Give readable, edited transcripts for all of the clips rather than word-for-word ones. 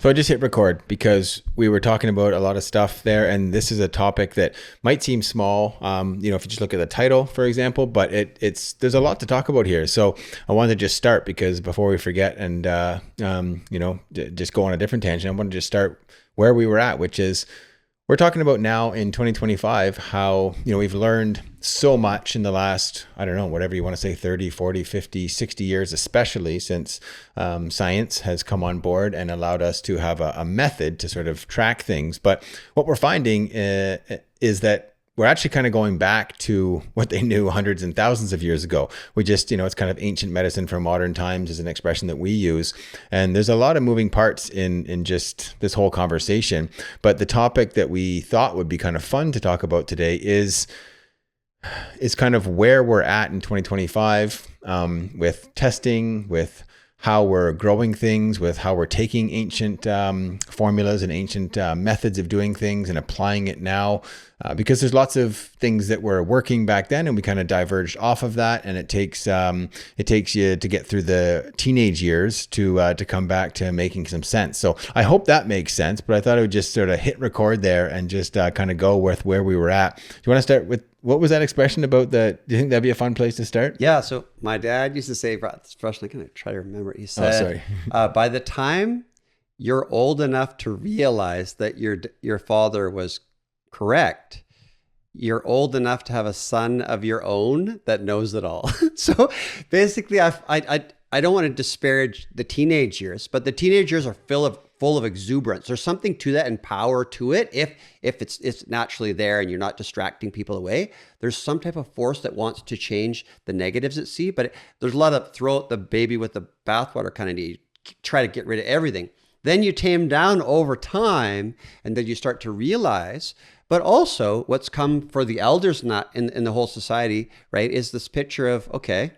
So I just hit record because we were talking about a lot of stuff there, and this is a topic that might seem small, if you just look at the title, for example, but there's a lot to talk about here. So I wanted to just start because before we forget and just go on a different tangent, I want to just start where we were at, which is we're talking about now in 2025 how we've learned so much in the last, I don't know, whatever you want to say, 30, 40, 50, 60 years, especially since science has come on board and allowed us to have a method to sort of track things. But what we're finding is that we're actually kind of going back to what they knew hundreds and thousands of years ago. We just, it's kind of ancient medicine for modern times is an expression that we use. And there's a lot of moving parts in just this whole conversation. But the topic that we thought would be kind of fun to talk about today is kind of where we're at in 2025 with testing, with how we're growing things, with how we're taking ancient formulas and ancient methods of doing things and applying it now. Because there's lots of things that were working back then and we kind of diverged off of that. And it takes you to get through the teenage years to come back to making some sense. So I hope that makes sense, but I thought I would just sort of hit record there and just kind of go with where we were at. Do you want to start with, what was that expression about do you think that'd be a fun place to start? Yeah. So my dad used to say, brought this expression, I'm going to try to remember it. He said, by the time you're old enough to realize that your father was correct, you're old enough to have a son of your own that knows it all. So basically, I don't want to disparage the teenage years, but the teenage years are full of exuberance. There's something to that and power to it if it's naturally there and you're not distracting people away. There's some type of force that wants to change the negatives at sea, but there's a lot of throw out the baby with the bathwater kind of need. Try to get rid of everything. Then you tame down over time, and then you start to realize. But also, what's come for the elders in the whole society, right, is this picture of, okay,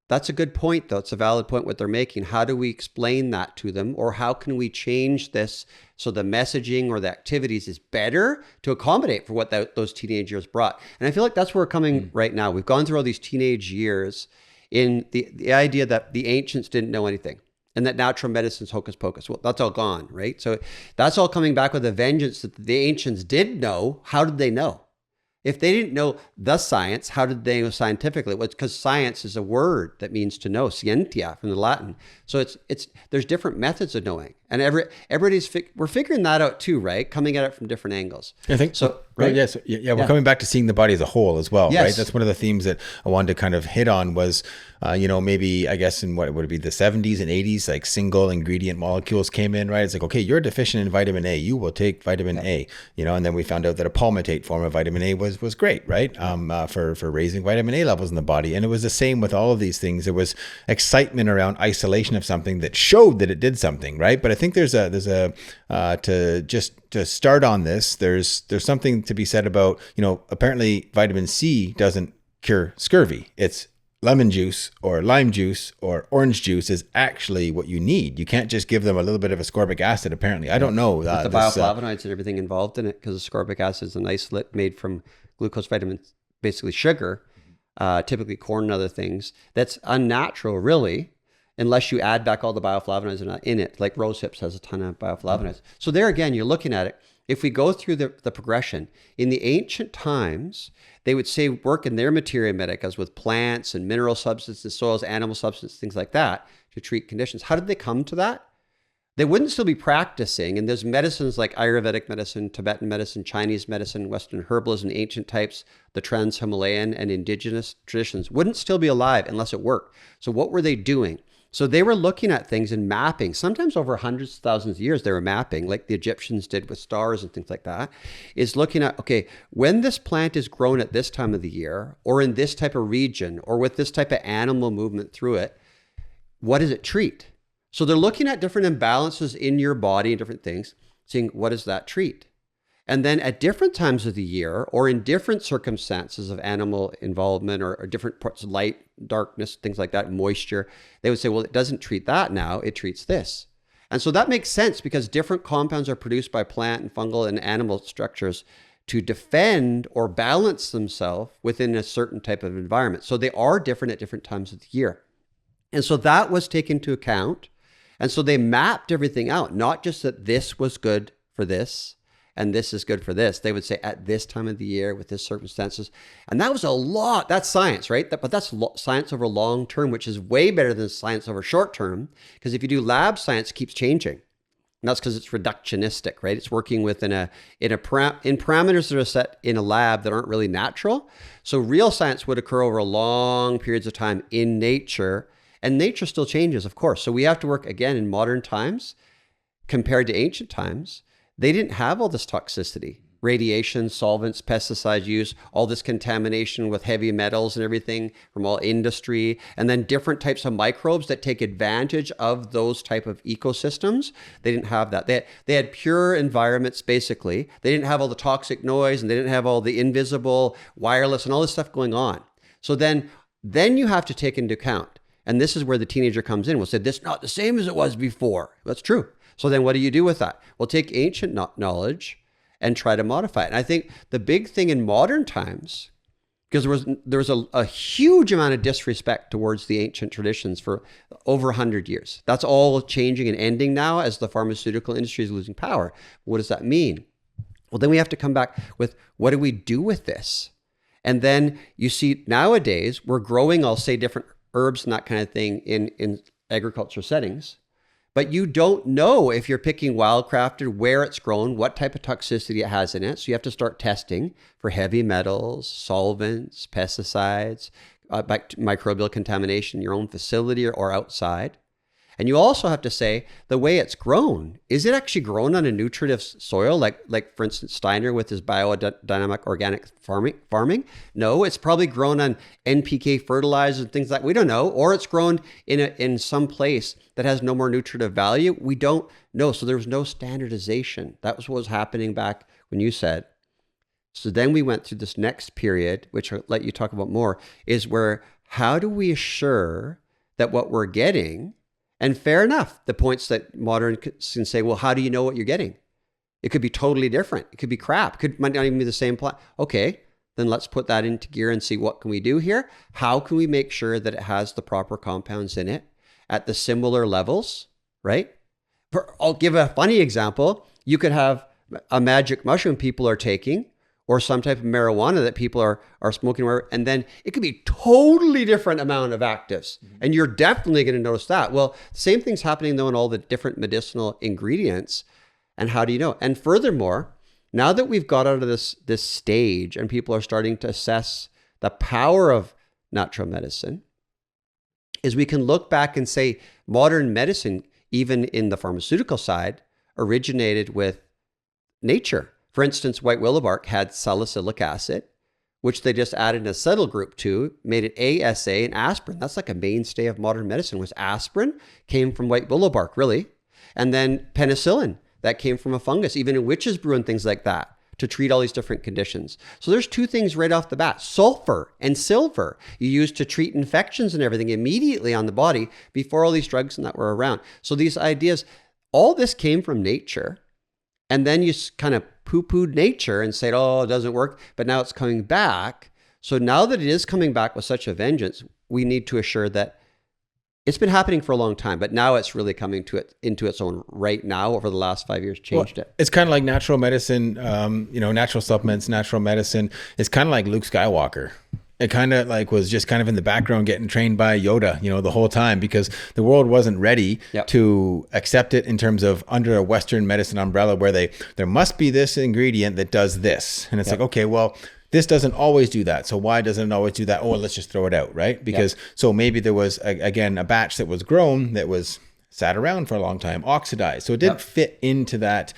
that's a good point, though. It's a valid point what they're making. How do we explain that to them? Or how can we change this so the messaging or the activities is better to accommodate for what those teenage years brought? And I feel like that's where we're coming right now. We've gone through all these teenage years in the idea that the ancients didn't know anything. And that natural medicine's hocus pocus. Well, that's all gone, right? So that's all coming back with a vengeance that the ancients did know. How did they know? If they didn't know the science, how did they know scientifically? Well, it's because science is a word that means to know, scientia from the Latin. So there's different methods of knowing, and we're figuring that out too, right? Coming at it from different angles. I think so. Right? Yes. Yeah. We're coming back to seeing the body as a whole as well, right? That's one of the themes that I wanted to kind of hit on was, maybe I guess in what would it be, the 70s and 80s, like single ingredient molecules came in, right? It's like, okay, you're deficient in vitamin A, you will take vitamin A, and then we found out that a palmitate form of vitamin A was great, right? For raising vitamin A levels in the body. And it was the same with all of these things. There was excitement around isolation of something that showed that it did something, right? But I think there's to start on this, there's something to be said about, apparently vitamin C doesn't cure scurvy. It's lemon juice or lime juice or orange juice is actually what you need. You can't just give them a little bit of ascorbic acid, apparently. I don't know. With the bioflavonoids and everything involved in it, because ascorbic acid is an isolate made from glucose vitamins, basically sugar, typically corn and other things. That's unnatural, really, unless you add back all the bioflavonoids that are not in it. Like rose hips has a ton of bioflavonoids. So there again, you're looking at it. If we go through the progression, in the ancient times, they would say work in their materia medicas with plants and mineral substances, soils, animal substances, things like that to treat conditions. How did they come to that? They wouldn't still be practicing. And there's medicines like Ayurvedic medicine, Tibetan medicine, Chinese medicine, Western herbalism, ancient types, the trans-Himalayan and indigenous traditions wouldn't still be alive unless it worked. So what were they doing? So they were looking at things and mapping, sometimes over hundreds of thousands of years, they were mapping like the Egyptians did with stars and things like that, is looking at, okay, when this plant is grown at this time of the year, or in this type of region, or with this type of animal movement through it, what does it treat? So they're looking at different imbalances in your body and different things, seeing what does that treat? And then at different times of the year or in different circumstances of animal involvement or different parts of light, darkness, things like that, moisture, they would say, well, it doesn't treat that now, it treats this. And so that makes sense because different compounds are produced by plant and fungal and animal structures to defend or balance themselves within a certain type of environment. So they are different at different times of the year. And so that was taken into account. And so they mapped everything out, not just that this was good for this and this is good for this. They would say at this time of the year with this circumstances. And that was a lot. That's science, right? But that's science over long term, which is way better than science over short term. Because if you do lab science, it keeps changing. And that's because it's reductionistic, right? It's working within in parameters that are set in a lab that aren't really natural. So real science would occur over long periods of time in nature, and nature still changes, of course. So we have to work again in modern times compared to ancient times. They didn't have all this toxicity, radiation, solvents, pesticide use, all this contamination with heavy metals and everything from all industry, and then different types of microbes that take advantage of those type of ecosystems. They didn't have that. They had pure environments, basically. They didn't have all the toxic noise, and they didn't have all the invisible wireless and all this stuff going on. So then you have to take into account, and this is where the teenager comes in. We'll say, this is not the same as it was before. That's true. So then what do you do with that? Well, take ancient knowledge and try to modify it. And I think the big thing in modern times, because there was a huge amount of disrespect towards the ancient traditions for over 100 years. That's all changing and ending now as the pharmaceutical industry is losing power. What does that mean? Well, then we have to come back with, what do we do with this? And then you see nowadays we're growing, I'll say, different herbs and that kind of thing in agriculture settings. But you don't know if you're picking wildcrafted, where it's grown, what type of toxicity it has in it. So you have to start testing for heavy metals, solvents, pesticides, microbial contamination in your own facility or outside. And you also have to say, the way it's grown, is it actually grown on a nutritive soil? Like for instance, Steiner with his biodynamic organic farming? No, it's probably grown on NPK fertilizers and things like that. We don't know. Or it's grown in some place that has no more nutritive value. We don't know. So there was no standardization. That was what was happening back when you said. So then we went through this next period, which I'll let you talk about more, is where how do we assure that what we're getting, and fair enough, the points that modern can say, well, how do you know what you're getting? It could be totally different. It could be crap. It might not even be the same plant. Okay, then let's put that into gear and see what can we do here. How can we make sure that it has the proper compounds in it at the similar levels, right? I'll give a funny example. You could have a magic mushroom people are taking, or some type of marijuana that people are smoking, and then it could be totally different amount of actives. And you're definitely going to notice that. Well, same thing's happening though in all the different medicinal ingredients. And how do you know? And furthermore, now that we've got out of this stage and people are starting to assess the power of natural medicine, is we can look back and say modern medicine, even in the pharmaceutical side, originated with nature. For instance, white willow bark had salicylic acid, which they just added an acetyl group to, made it ASA, and aspirin. That's like a mainstay of modern medicine, was aspirin, came from white willow bark, really. And then penicillin, that came from a fungus, even in witch's brew and things like that, to treat all these different conditions. So there's two things right off the bat. Sulfur and silver you use to treat infections and everything immediately on the body before all these drugs and that were around. So these ideas, all this came from nature. And then you kind of poo-pooed nature and said, oh, it doesn't work, but now it's coming back. So now that it is coming back with such a vengeance, we need to assure that it's been happening for a long time, but now it's really coming into its own right now. Over the last 5 years, changed it. It's kind of like natural medicine, natural supplements, natural medicine. It's kind of like Luke Skywalker. It kind of like was just kind of in the background getting trained by Yoda, the whole time, because the world wasn't ready to accept it in terms of under a Western medicine umbrella where there must be this ingredient that does this. And it's like, okay, well, this doesn't always do that. So why doesn't it always do that? Oh, let's just throw it out, right? Because so maybe there was, again, a batch that was grown that was sat around for a long time, oxidized. So it didn't fit into that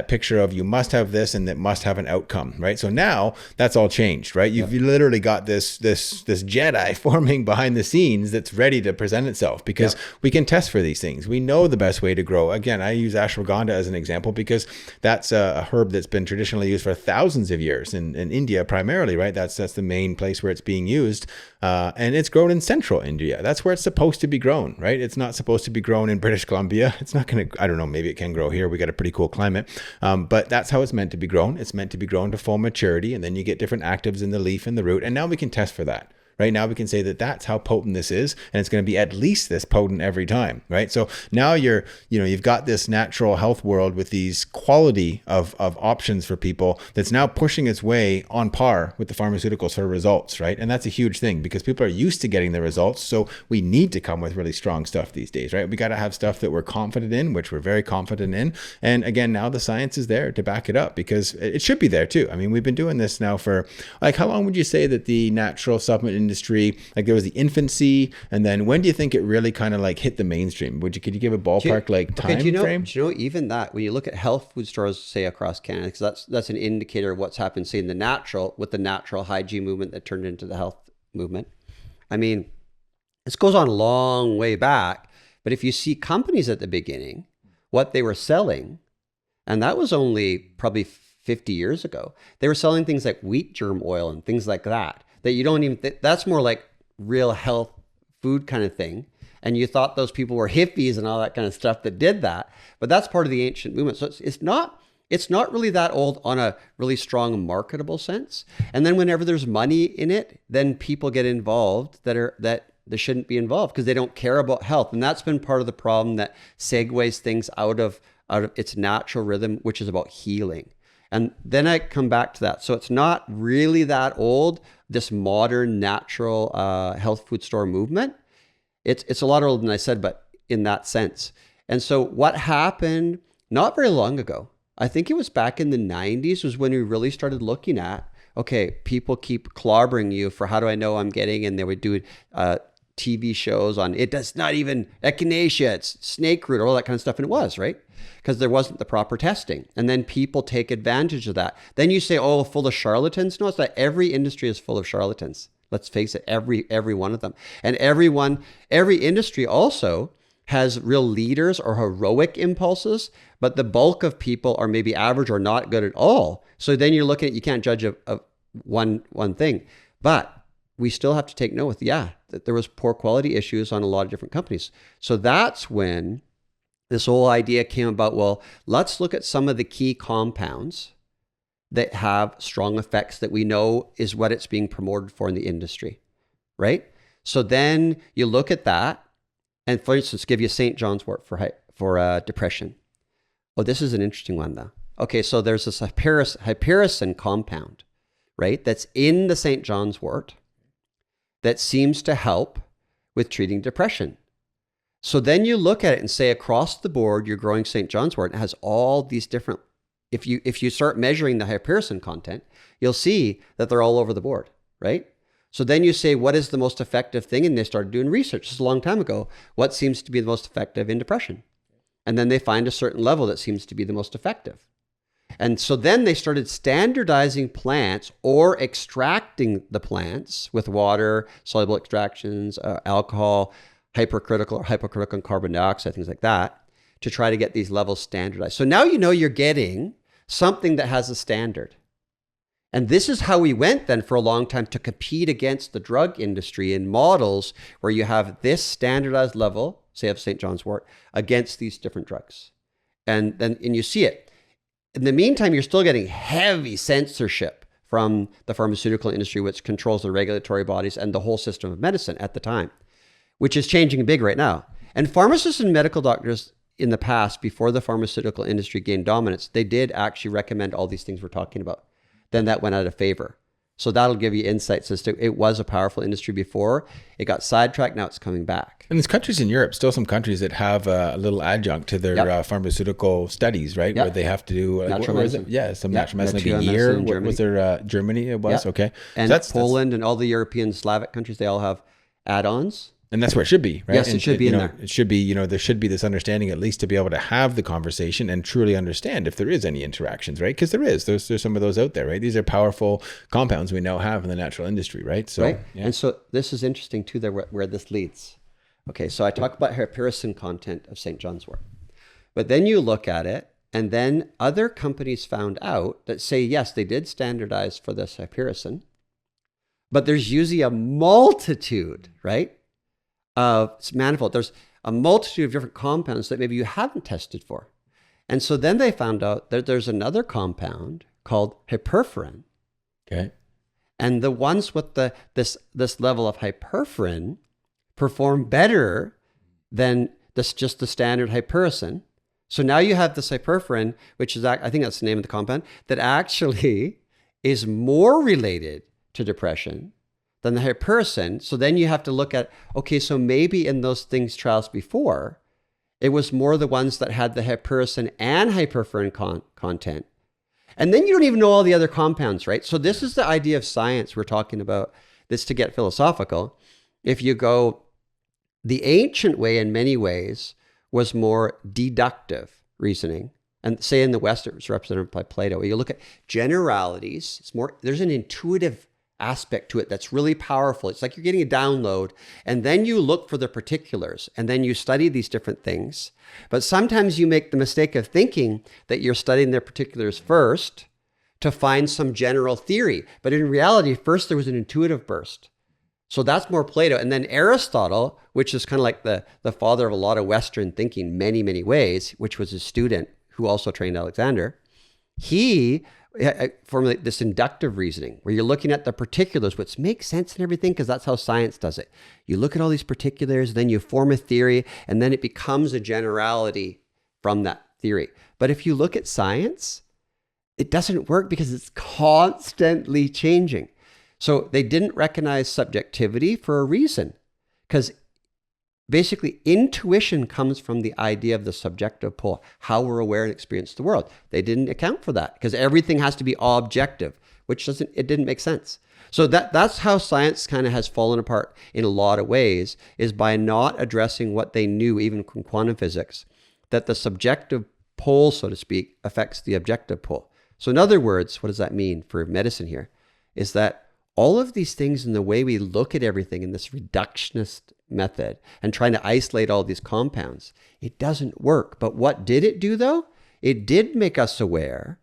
picture of you must have this and that must have an outcome, right? So now that's all changed, right? You've literally got this Jedi forming behind the scenes that's ready to present itself, because we can test for these things. We know the best way to grow. Again, I use ashwagandha as an example because that's a herb that's been traditionally used for thousands of years in India primarily, right? That's the main place where it's being used. And it's grown in central India. That's where it's supposed to be grown, right? It's not supposed to be grown in British Columbia. It's not going to, I don't know, maybe it can grow here. We got a pretty cool climate. But that's how it's meant to be grown. It's meant to be grown to full maturity. And then you get different actives in the leaf and the root. And now we can test for that, right? Now we can say that that's how potent this is, and it's going to be at least this potent every time, right? So now you've got this natural health world with these quality of options for people that's now pushing its way on par with the pharmaceuticals for results, right? And that's a huge thing because people are used to getting the results. So we need to come with really strong stuff these days, right? We got to have stuff that we're confident in, which we're very confident in. And again, now the science is there to back it up because it should be there too. I mean, we've been doing this now for like, how long would you say that the natural supplement industry, like there was the infancy, and then when do you think it really kind of like hit the mainstream? Could you give a ballpark time frame? Do you know, even that, when you look at health food stores, say across Canada, because that's an indicator of what's happened, say in the natural hygiene movement that turned into the health movement. I mean, this goes on a long way back, but if you see companies at the beginning, what they were selling, and that was only probably 50 years ago, they were selling things like wheat germ oil and things like that you don't even that's more like real health food kind of thing. And you thought those people were hippies and all that kind of stuff that did that, but that's part of the ancient movement. So it's not really that old on a really strong marketable sense. And then whenever there's money in it, then people get involved that they shouldn't be involved because they don't care about health. And that's been part of the problem that segues things out of its natural rhythm, which is about healing. And then I come back to that. So it's not really that old, this modern natural health food store movement. It's a lot older than I said, but in that sense. And so what happened not very long ago, I think it was back in the 90s, was when we really started looking at, okay, people keep clobbering you for how do I know I'm getting, and they would do TV shows on, it does not even echinacea, it's snake root, all that kind of stuff. And it was, right? Because there wasn't the proper testing. And then people take advantage of that. Then you say, oh, full of charlatans. No, it's not. Every industry is full of charlatans. Let's face it, every one of them. And every industry also has real leaders or heroic impulses, but the bulk of people are maybe average or not good at all. So then you're looking at, you can't judge one thing. But we still have to take note that there was poor quality issues on a lot of different companies. So that's when this whole idea came about, well, let's look at some of the key compounds that have strong effects that we know is what it's being promoted for in the industry, right? So then you look at that, and for instance, give you St. John's wort for depression. Oh, this is an interesting one though. Okay, so there's this hypericin compound, right? That's in the St. John's wort that seems to help with treating depression. So then you look at it and say, across the board, you're growing St. John's wort. It has all these different, if you start measuring the hypericin content, you'll see that they're all over the board, right? So then you say, what is the most effective thing? And they started doing research. This is a long time ago. What seems to be the most effective in depression? And then they find a certain level that seems to be the most effective. And so then they started standardizing plants or extracting the plants with water, soluble extractions, alcohol, hypercritical and carbon dioxide, things like that, to try to get these levels standardized. So now you know you're getting something that has a standard. And this is how we went then for a long time to compete against the drug industry in models where you have this standardized level, say of St. John's wort, against these different drugs. And you see it. In the meantime, you're still getting heavy censorship from the pharmaceutical industry, which controls the regulatory bodies and the whole system of medicine at the time, which is changing big right now. And pharmacists and medical doctors in the past, before the pharmaceutical industry gained dominance, they did actually recommend all these things we're talking about. Then that went out of favor. So that'll give you insights as to it was a powerful industry before. It got sidetracked, now it's coming back. And there's countries in Europe, still some countries that have a little adjunct to their pharmaceutical studies, right? Where they have to do natural medicine. Some natural medicine, like a year. What was there? Germany it was? Okay. And so Poland and all the European Slavic countries, they all have add-ons. And that's where it should be, right? Yes, it should be in there. It should be, there should be this understanding at least to be able to have the conversation and truly understand if there is any interactions, right? Because there's some of those out there, right? These are powerful compounds we now have in the natural industry, right? So, right. Yeah. And so this is interesting too, there where this leads. Okay, so I talk about hypericin content of St. John's wort. But then you look at it, and then other companies found out that say, yes, they did standardize for this hypericin, but there's usually a multitude, right? It's manifold. There's a multitude of different compounds that maybe you haven't tested for. And so then they found out that there's another compound called hyperforin. Okay. And the ones with this level of hyperferin perform better than just the standard hypericin. So now you have this hyperferin, which is, I think that's the name of the compound, that actually is more related to depression than the hypericin. So then you have to look at, okay, so maybe in those trials before, it was more the ones that had the hypericin and hyperferin content. And then you don't even know all the other compounds, right? So this is the idea of science. We're talking about this to get philosophical. If you go, the ancient way in many ways was more deductive reasoning. And say in the West, it was represented by Plato. You look at generalities, there's an intuitive aspect to it that's really powerful. It's like you're getting a download, and then you look for the particulars, and then you study these different things. But sometimes you make the mistake of thinking that you're studying their particulars first to find some general theory. But in reality, first there was an intuitive burst. So that's more Plato. And then Aristotle, which is kind of like the father of a lot of Western thinking, many, many ways, which was his student who also trained Alexander, he formulate this inductive reasoning where you're looking at the particulars, which makes sense and everything, because that's how science does it. You look at all these particulars, then you form a theory, and then it becomes a generality from that theory. But if you look at science, it doesn't work because it's constantly changing. So they didn't recognize subjectivity for a reason, because basically intuition comes from the idea of the subjective pole, how we're aware and experience the world. They didn't account for that because everything has to be objective, which didn't make sense. So that's how science kind of has fallen apart in a lot of ways, is by not addressing what they knew, even from quantum physics, that the subjective pole, so to speak, affects the objective pole. So in other words, what does that mean for medicine here? Is that all of these things in the way we look at everything in this reductionist method and trying to isolate all these compounds, it doesn't work. But what did it do though? It did make us aware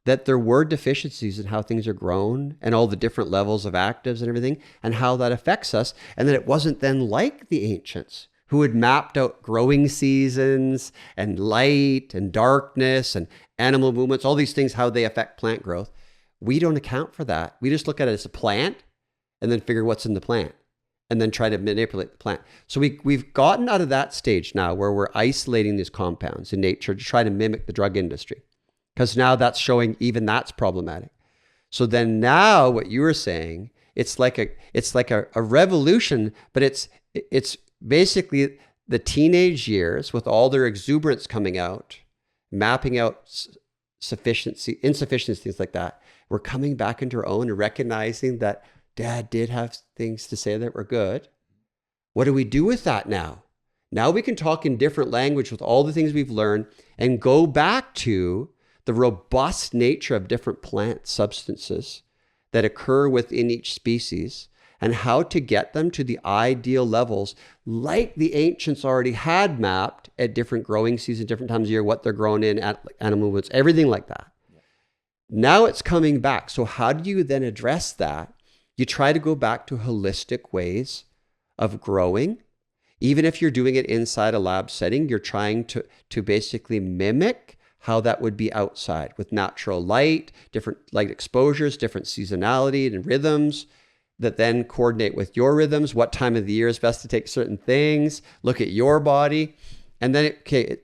that there were deficiencies in how things are grown and all the different levels of actives and everything, and how that affects us. And that it wasn't then like the ancients who had mapped out growing seasons and light and darkness and animal movements, all these things, how they affect plant growth. We don't account for that. We just look at it as a plant and then figure what's in the plant and then try to manipulate the plant. So we've gotten out of that stage now where we're isolating these compounds in nature to try to mimic the drug industry, because now that's showing even that's problematic. So then now what you were saying, it's like a revolution, but it's basically the teenage years with all their exuberance coming out, mapping out insufficiency, things like that. We're coming back into our own and recognizing that Dad did have things to say that were good. What do we do with that now? Now we can talk in different language with all the things we've learned and go back to the robust nature of different plant substances that occur within each species and how to get them to the ideal levels like the ancients already had mapped at different growing seasons, different times of year, what they're grown in, at animal movements, everything like that. Now it's coming back. So how do you then address that? You try to go back to holistic ways of growing. Even if you're doing it inside a lab setting, you're trying to basically mimic how that would be outside with natural light, different light exposures, different seasonality and rhythms that then coordinate with your rhythms. What time of the year is best to take certain things? Look at your body. And then,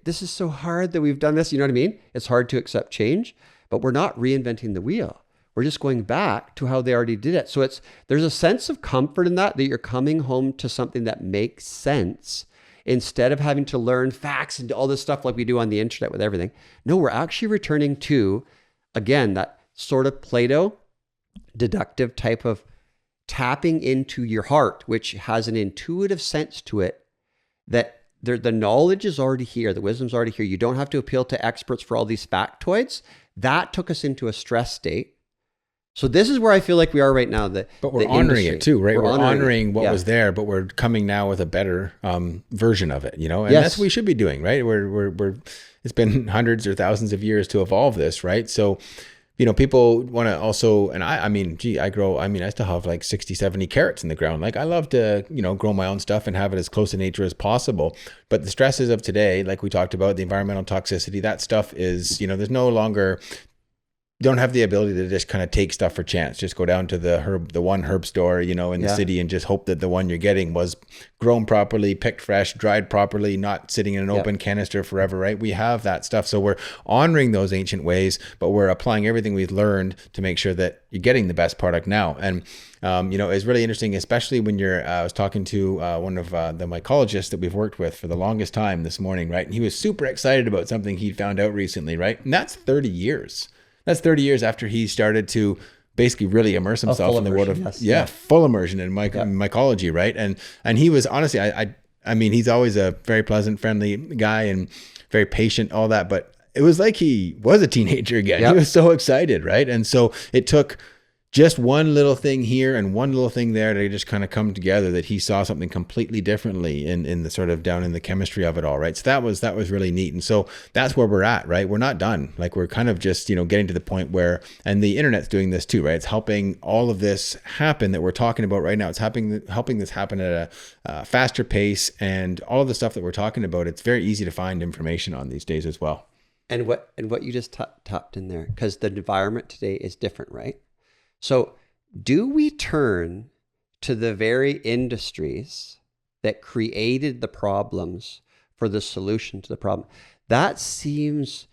this is so hard that we've done this. You know what I mean? It's hard to accept change. But we're not reinventing the wheel. We're just going back to how they already did it. So there's a sense of comfort in that you're coming home to something that makes sense instead of having to learn facts and all this stuff like we do on the internet with everything. No, we're actually returning to, again, that sort of Plato deductive type of tapping into your heart, which has an intuitive sense to it that the knowledge is already here. The wisdom's already here. You don't have to appeal to experts for all these factoids. That took us into a stress state. So this is where I feel like we are right now. But we're honoring it too, right? We're honoring what was there, but we're coming now with a better version of it, and that's what we should be doing, right? We're it's been hundreds or thousands of years to evolve this, right? So, people want to also, and I still have like 60, 70 carrots in the ground. Like I love to, grow my own stuff and have it as close to nature as possible. But the stresses of today, like we talked about, the environmental toxicity, that stuff is, there's no longer don't have the ability to just kind of take stuff for chance. Just go down to the one herb store, in the city, and just hope that the one you're getting was grown properly, picked fresh, dried properly, not sitting in an open canister forever, right? We have that stuff. So we're honoring those ancient ways, but we're applying everything we've learned to make sure that you're getting the best product now. And, it's really interesting, especially when I was talking to one of the mycologists that we've worked with for the longest time this morning, right? And he was super excited about something he found out recently, right? And that's 30 years. That's 30 years after he started to basically really immerse himself in the world of full immersion in mycology, right? And he was honestly, I mean, he's always a very pleasant, friendly guy and very patient, all that, but it was like he was a teenager again. He was so excited, right? And so it took just one little thing here and one little thing there to just kind of come together, that he saw something completely differently in the sort of down in the chemistry of it all, right? So that was really neat. And so that's where we're at, right? We're not done. Like, we're kind of just, getting to the point where, and the internet's doing this too, right? It's helping all of this happen that we're talking about right now. It's helping this happen at a faster pace, and all of the stuff that we're talking about, it's very easy to find information on these days as well. And what you just tapped in there, because the environment today is different, right? So do we turn to the very industries that created the problems for the solution to the problem? That seems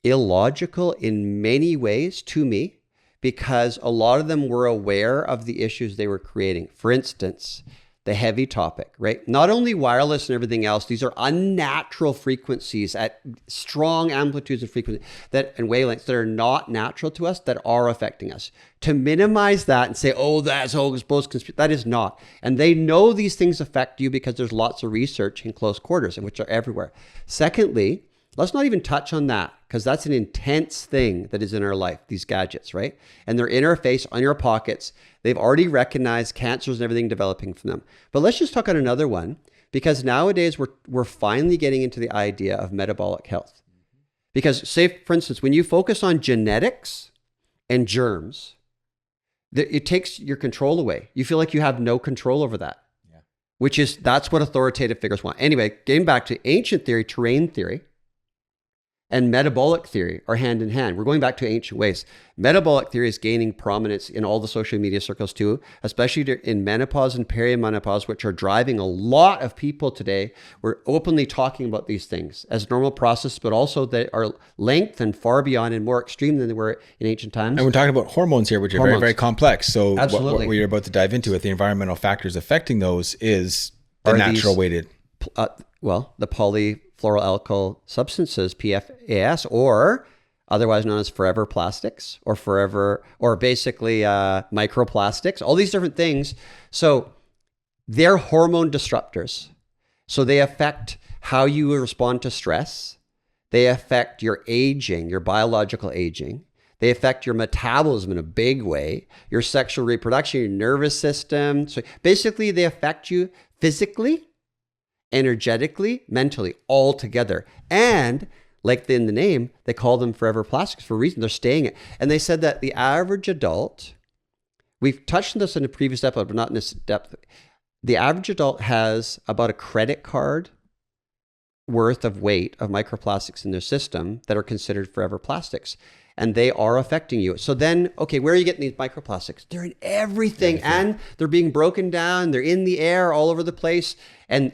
illogical in many ways to me, because a lot of them were aware of the issues they were creating. For instance, the heavy topic, right? Not only wireless and everything else, these are unnatural frequencies at strong amplitudes of frequency and wavelengths that are not natural to us, that are affecting us. To minimize that and say, oh, that's all exposed conspiracy, that is not. And they know these things affect you because there's lots of research in close quarters, and which are everywhere. Secondly, let's not even touch on that, because that's an intense thing that is in our life, these gadgets, right? And they're in our face, on your pockets. They've already recognized cancers and everything developing from them. But let's just talk on another one, because nowadays we're finally getting into the idea of metabolic health. Because, say, for instance, when you focus on genetics and germs, it takes your control away. You feel like you have no control over that, that's what authoritative figures want. Anyway, getting back to ancient theory, terrain theory, and metabolic theory are hand in hand. We're going back to ancient ways. Metabolic theory is gaining prominence in all the social media circles too, especially in menopause and perimenopause, which are driving a lot of people today. We're openly talking about these things as normal process, but also they are lengthened far beyond and more extreme than they were in ancient times. And we're talking about hormones here, which are very, very complex. So what we're about to dive into with the environmental factors affecting those is the natural weighted. The polyfluoroalkyl substances, PFAS, or otherwise known as forever plastics, or basically microplastics, all these different things. So they're hormone disruptors. So they affect how you respond to stress. They affect your aging, your biological aging. They affect your metabolism in a big way, your sexual reproduction, your nervous system. So basically they affect you physically, energetically, mentally, all together. And like in the name, they call them forever plastics for a reason. They're staying it. And they said that the average adult, we've touched on this in a previous episode, but not in this depth. The average adult has about a credit card worth of weight of microplastics in their system that are considered forever plastics. And they are affecting you. So then, okay, where are you getting these microplastics? They're in everything. And they're being broken down. They're in the air all over the place. And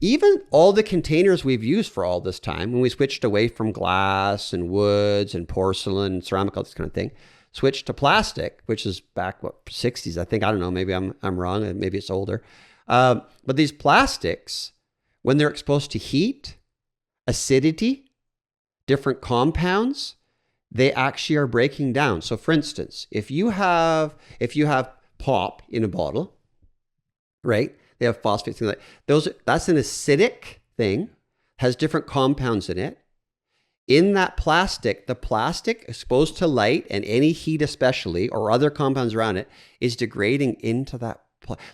even all the containers we've used for all this time, when we switched away from glass and woods and porcelain and ceramic, all this kind of thing, switched to plastic, which is back, 60s, I think. I don't know, maybe I'm wrong, and maybe it's older. But these plastics, when they're exposed to heat, acidity, different compounds, they actually are breaking down. So for instance, if you have pop in a bottle, right? They have phosphate, things like those. That's an acidic thing, has different compounds in it. In that plastic, the plastic exposed to light and any heat especially, or other compounds around it, is degrading into that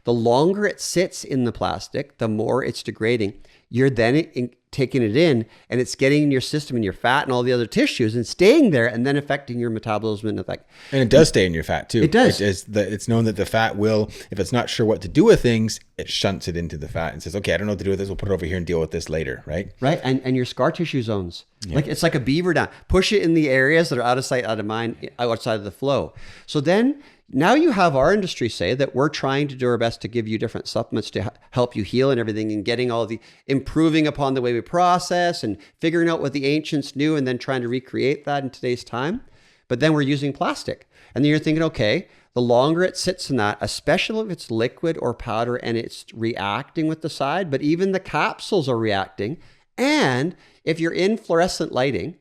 The longer it sits in the plastic, the more it's degrading. You're then taking it in, and it's getting in your system and your fat and all the other tissues and staying there, and then affecting your metabolism and effect. And it does stay in your fat too. It does. It's known that the fat will, if it's not sure what to do with things, it shunts it into the fat and says, okay, I don't know what to do with this. We'll put it over here and deal with this later, right? Right. And your scar tissue zones, like it's like a beaver dam. Push it in the areas that are out of sight, out of mind, outside of the flow. So then now you have our industry say that we're trying to do our best to give you different supplements to help you heal and everything, and getting all the improving upon the way we process and figuring out what the ancients knew and then trying to recreate that in today's time. But then we're using plastic. And then you're thinking, okay, the longer it sits in that, especially if it's liquid or powder and it's reacting with the side, but even the capsules are reacting. And if you're in fluorescent lighting,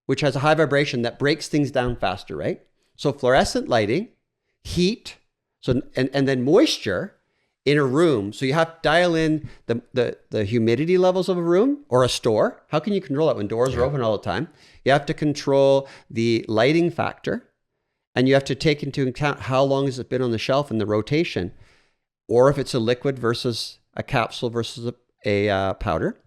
which has a high vibration that breaks things down faster, right? So fluorescent lighting, heat, so and then moisture in a room. So you have to dial in the humidity levels of a room or a store. How can you control that when doors are open all the time? You have to control the lighting factor, and you have to take into account how long has it been on the shelf and the rotation, or if it's a liquid versus a capsule versus a powder.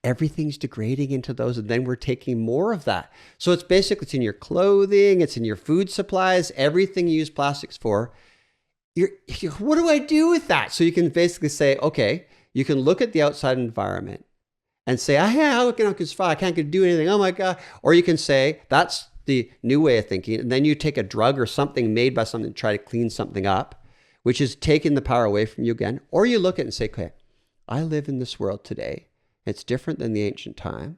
Everything's degrading into those, and then we're taking more of that. So it's basically, it's in your clothing, it's in your food supplies, everything you use plastics for. What do I do with that? So you can basically say, okay, you can look at the outside environment and say, how can I can't do anything. Oh my God. Or you can say, that's the new way of thinking. And then you take a drug or something made by something to try to clean something up, which is taking the power away from you again. Or you look at it and say, okay, I live in this world today. It's different than the ancient time.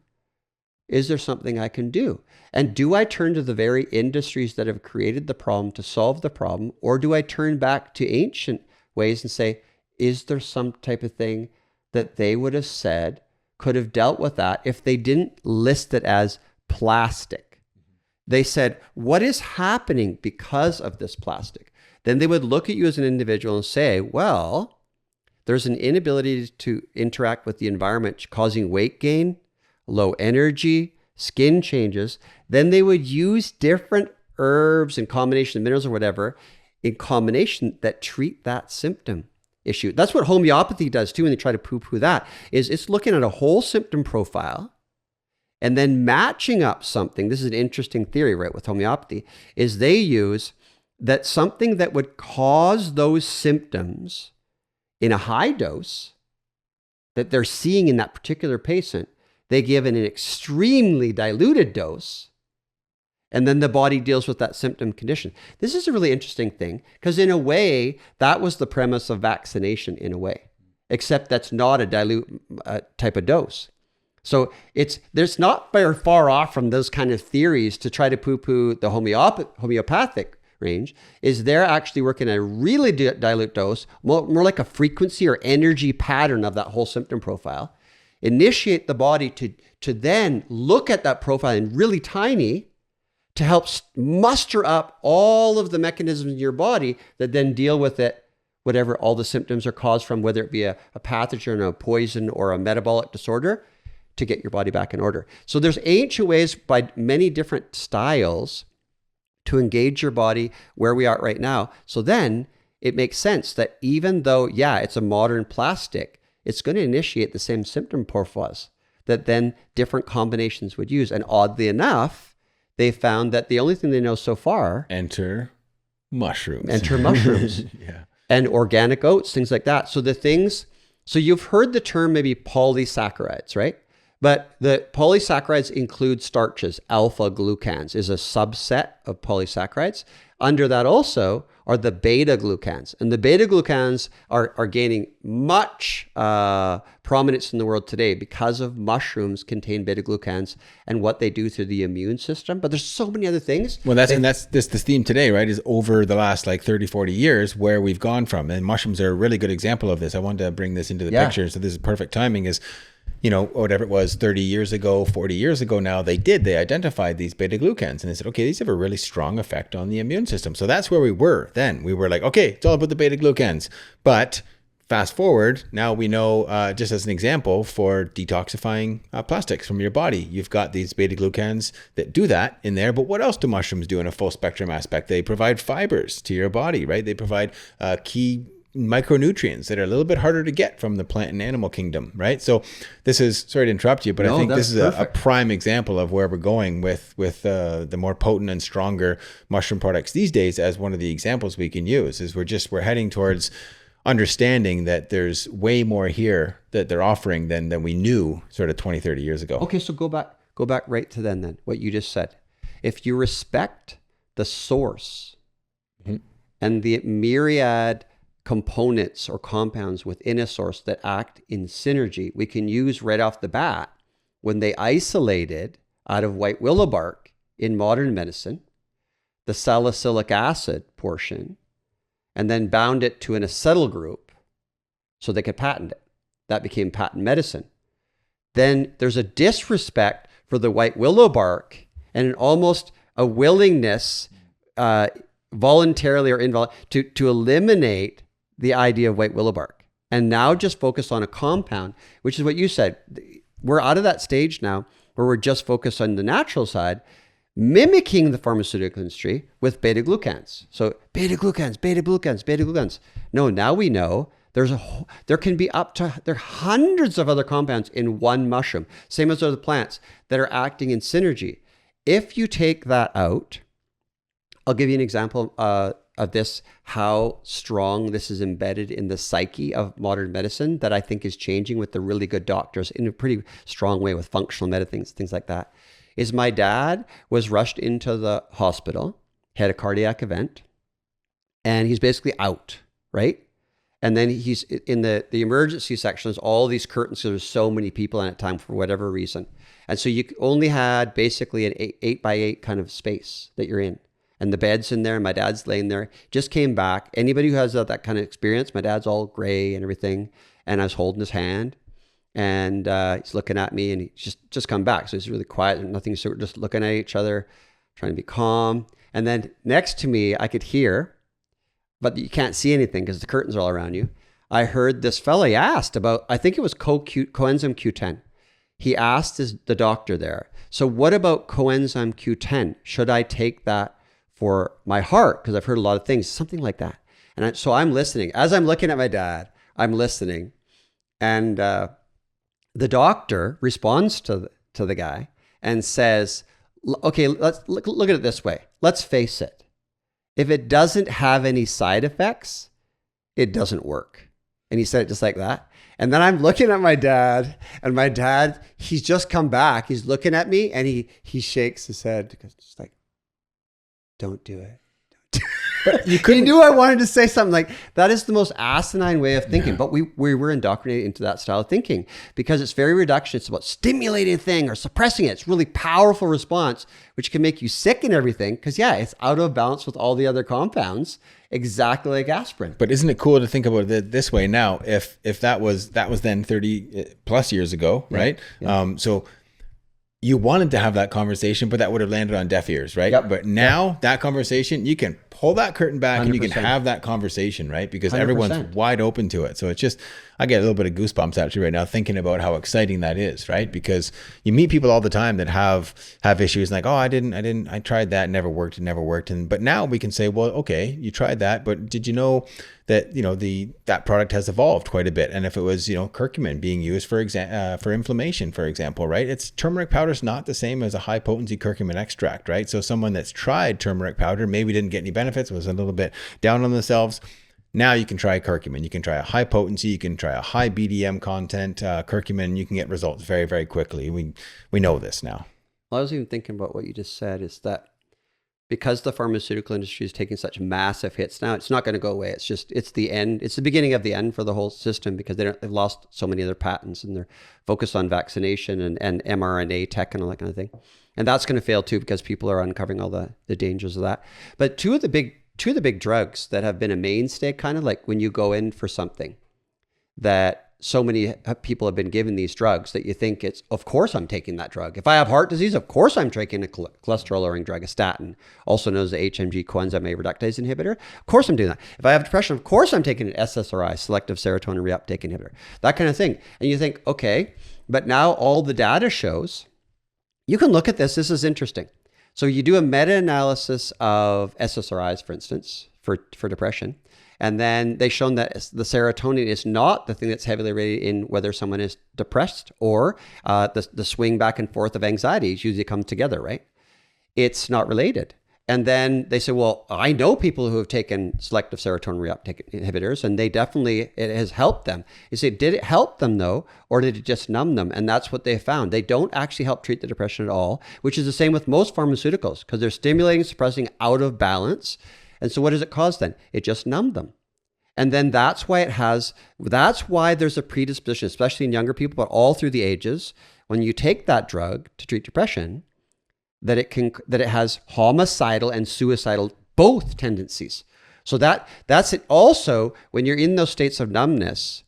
Is there something I can do? And do I turn to the very industries that have created the problem to solve the problem? Or do I turn back to ancient ways and say, is there some type of thing that they would have said could have dealt with that if they didn't list it as plastic? They said, what is happening because of this plastic? Then they would look at you as an individual and say, well, there's an inability to interact with the environment, causing weight gain, low energy, skin changes. Then they would use different herbs and combination of minerals or whatever in combination that treat that symptom issue. That's what homeopathy does too when they try to poo-poo that, is it's looking at a whole symptom profile and then matching up something. This is an interesting theory, right, with homeopathy, is they use that something that would cause those symptoms in a high dose that they're seeing in that particular patient, they give in an extremely diluted dose, and then the body deals with that symptom condition. This is a really interesting thing, because in a way, that was the premise of vaccination in a way, except that's not a dilute type of dose. So there's not very far off from those kind of theories to try to poo-poo the homeopathic range, is they're actually working at a really dilute dose, more like a frequency or energy pattern of that whole symptom profile, initiate the body to then look at that profile in really tiny to help muster up all of the mechanisms in your body that then deal with it, whatever all the symptoms are caused from, whether it be a pathogen, a poison, or a metabolic disorder, to get your body back in order. So there's ancient ways by many different styles to engage your body where we are right now. So then it makes sense that even though, it's a modern plastic, it's going to initiate the same symptom profiles that then different combinations would use. And oddly enough, they found that the only thing they know so far... Enter mushrooms. Yeah. And organic oats, things like that. So you've heard the term maybe polysaccharides, right? But the polysaccharides include starches. Alpha glucans is a subset of polysaccharides. Under that also are the beta glucans. And the beta glucans are gaining much prominence in the world today because of mushrooms contain beta glucans and what they do through the immune system. But there's so many other things. Well, that's this theme today, right? Is over the last 30, 40 years where we've gone from. And mushrooms are a really good example of this. I wanted to bring this into the picture. So this is perfect timing is, whatever it was 30 years ago, 40 years ago now, they identified these beta glucans and they said, okay, these have a really strong effect on the immune system. So that's where we were then. We were like, okay, it's all about the beta glucans. But fast forward, now we know, just as an example, for detoxifying plastics from your body, you've got these beta glucans that do that in there. But what else do mushrooms do in a full spectrum aspect? They provide fibers to your body, right? They provide key micronutrients that are a little bit harder to get from the plant and animal kingdom, right? So this is, sorry to interrupt you, but I think this is a prime example of where we're going with the more potent and stronger mushroom products these days. As one of the examples we can use is we're heading towards understanding that there's way more here that they're offering than we knew sort of 20, 30 years ago. Okay, so go back right to then what you just said. If you respect the source and the myriad components or compounds within a source that act in synergy, we can use right off the bat when they isolated out of white willow bark in modern medicine, the salicylic acid portion, and then bound it to an acetyl group so they could patent it. That became patent medicine. Then there's a disrespect for the white willow bark and almost a willingness, voluntarily or involuntarily, to eliminate the idea of white willow bark and now just focus on a compound, which is what you said. We're out of that stage now where we're just focused on the natural side, mimicking the pharmaceutical industry with beta glucans. So beta glucans. No, now we know there can be there are hundreds of other compounds in one mushroom, same as other plants, that are acting in synergy. If you take that out, I'll give you an example of this, how strong this is embedded in the psyche of modern medicine that I think is changing with the really good doctors in a pretty strong way with functional medicine, things like that, is my dad was rushed into the hospital, had a cardiac event, and he's basically out, right? And then he's in the emergency section, there's all these curtains, so there's so many people in at time for whatever reason. And so you only had basically an 8x8 kind of space that you're in. And the bed's in there, and my dad's laying there. Just came back. Anybody who has that kind of experience, my dad's all gray and everything. And I was holding his hand, and he's looking at me, and he's just come back. So he's really quiet and nothing. So we're just looking at each other, trying to be calm. And then next to me, I could hear, but you can't see anything because the curtains are all around you. I heard this fella, he asked about, I think it was coenzyme Q10. He asked the doctor there, so what about coenzyme Q10? Should I take that for my heart? Because I've heard a lot of things, something like that. And so I'm listening. As I'm looking at my dad, I'm listening. And the doctor responds to the guy and says, okay, let's look at it this way. Let's face it. If it doesn't have any side effects, it doesn't work. And he said it just like that. And then I'm looking at my dad, and my dad, he's just come back. He's looking at me, and he shakes his head because it's like, don't do it. But he knew I wanted to say something like, that is the most asinine way of thinking. But we were indoctrinated into that style of thinking because it's very reductionist. It's about stimulating a thing or suppressing it. It's really powerful response, which can make you sick and everything. Because it's out of balance with all the other compounds, exactly like aspirin. But isn't it cool to think about it this way now? If that was then 30 plus years ago, right? Yeah. So you wanted to have that conversation, but that would have landed on deaf ears, right? Yep. But now that conversation, you can pull that curtain back 100%. And you can have that conversation, right? Because 100%. Everyone's wide open to it. So it's just, I get a little bit of goosebumps actually right now thinking about how exciting that is, right? Because you meet people all the time that have issues like, oh, I tried that, it never worked. But now we can say, well, okay, you tried that, but did you know that, that product has evolved quite a bit? And if it was, curcumin being used for inflammation, for example, right? It's turmeric powder is not the same as a high potency curcumin extract, right? So someone that's tried turmeric powder, maybe didn't get any benefits, was a little bit down on themselves. Now you can try curcumin. You can try a high potency. You can try a high BDM content curcumin. You can get results very, very quickly. We know this now. I was even thinking about what you just said is that because the pharmaceutical industry is taking such massive hits now, it's not going to go away. It's the end. It's the beginning of the end for the whole system because they've lost so many of their patents and they're focused on vaccination and mRNA tech and all that kind of thing. And that's going to fail too because people are uncovering all the dangers of that. But two of the big drugs that have been a mainstay, kind of like when you go in for something that so many people have been given these drugs that you think it's, of course I'm taking that drug. If I have heart disease, of course I'm taking a cholesterol lowering drug, a statin, also known as the HMG coenzyme A reductase inhibitor. Of course I'm doing that. If I have depression, of course I'm taking an SSRI, selective serotonin reuptake inhibitor, that kind of thing. And you think, okay, but now all the data shows, you can look at this is interesting. So you do a meta-analysis of SSRIs, for instance, for depression, And then they shown that the serotonin is not the thing that's heavily rated in whether someone is depressed or the swing back and forth of anxieties usually come together, right? It's not related. And then they say, well, I know people who have taken selective serotonin reuptake inhibitors, and it has helped them. You say, did it help them though, or did it just numb them? And that's what they found. They don't actually help treat the depression at all, which is the same with most pharmaceuticals, because they're stimulating, suppressing out of balance. And so what does it cause then? It just numbed them. And then that's why there's a predisposition, especially in younger people, but all through the ages, when you take that drug to treat depression, that it has homicidal and suicidal both tendencies. So that's it. Also, when you're in those states of numbness,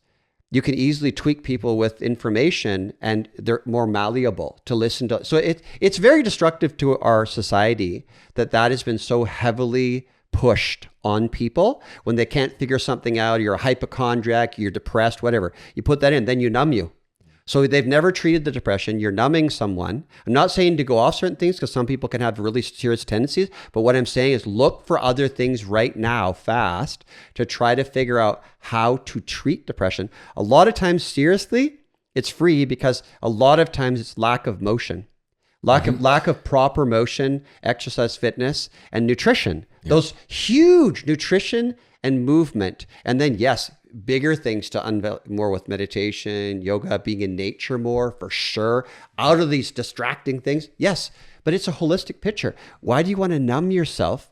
you can easily tweak people with information, and they're more malleable to listen to. So it's very destructive to our society that has been so heavily pushed on people. When they can't figure something out, you're a hypochondriac, you're depressed, whatever. You put that in, then you numb you. So they've never treated the depression. You're numbing someone. I'm not saying to go off certain things, because some people can have really serious tendencies. But what I'm saying is look for other things right now fast to try to figure out how to treat depression. A lot of times, seriously, it's free, because a lot of times it's lack of motion. Lack of proper motion, exercise, fitness, and nutrition. Yeah. Those huge nutrition and movement. And then, yes, bigger things to unveil more with meditation, yoga, being in nature more, for sure. Out of these distracting things, yes, but it's a holistic picture. Why do you want to numb yourself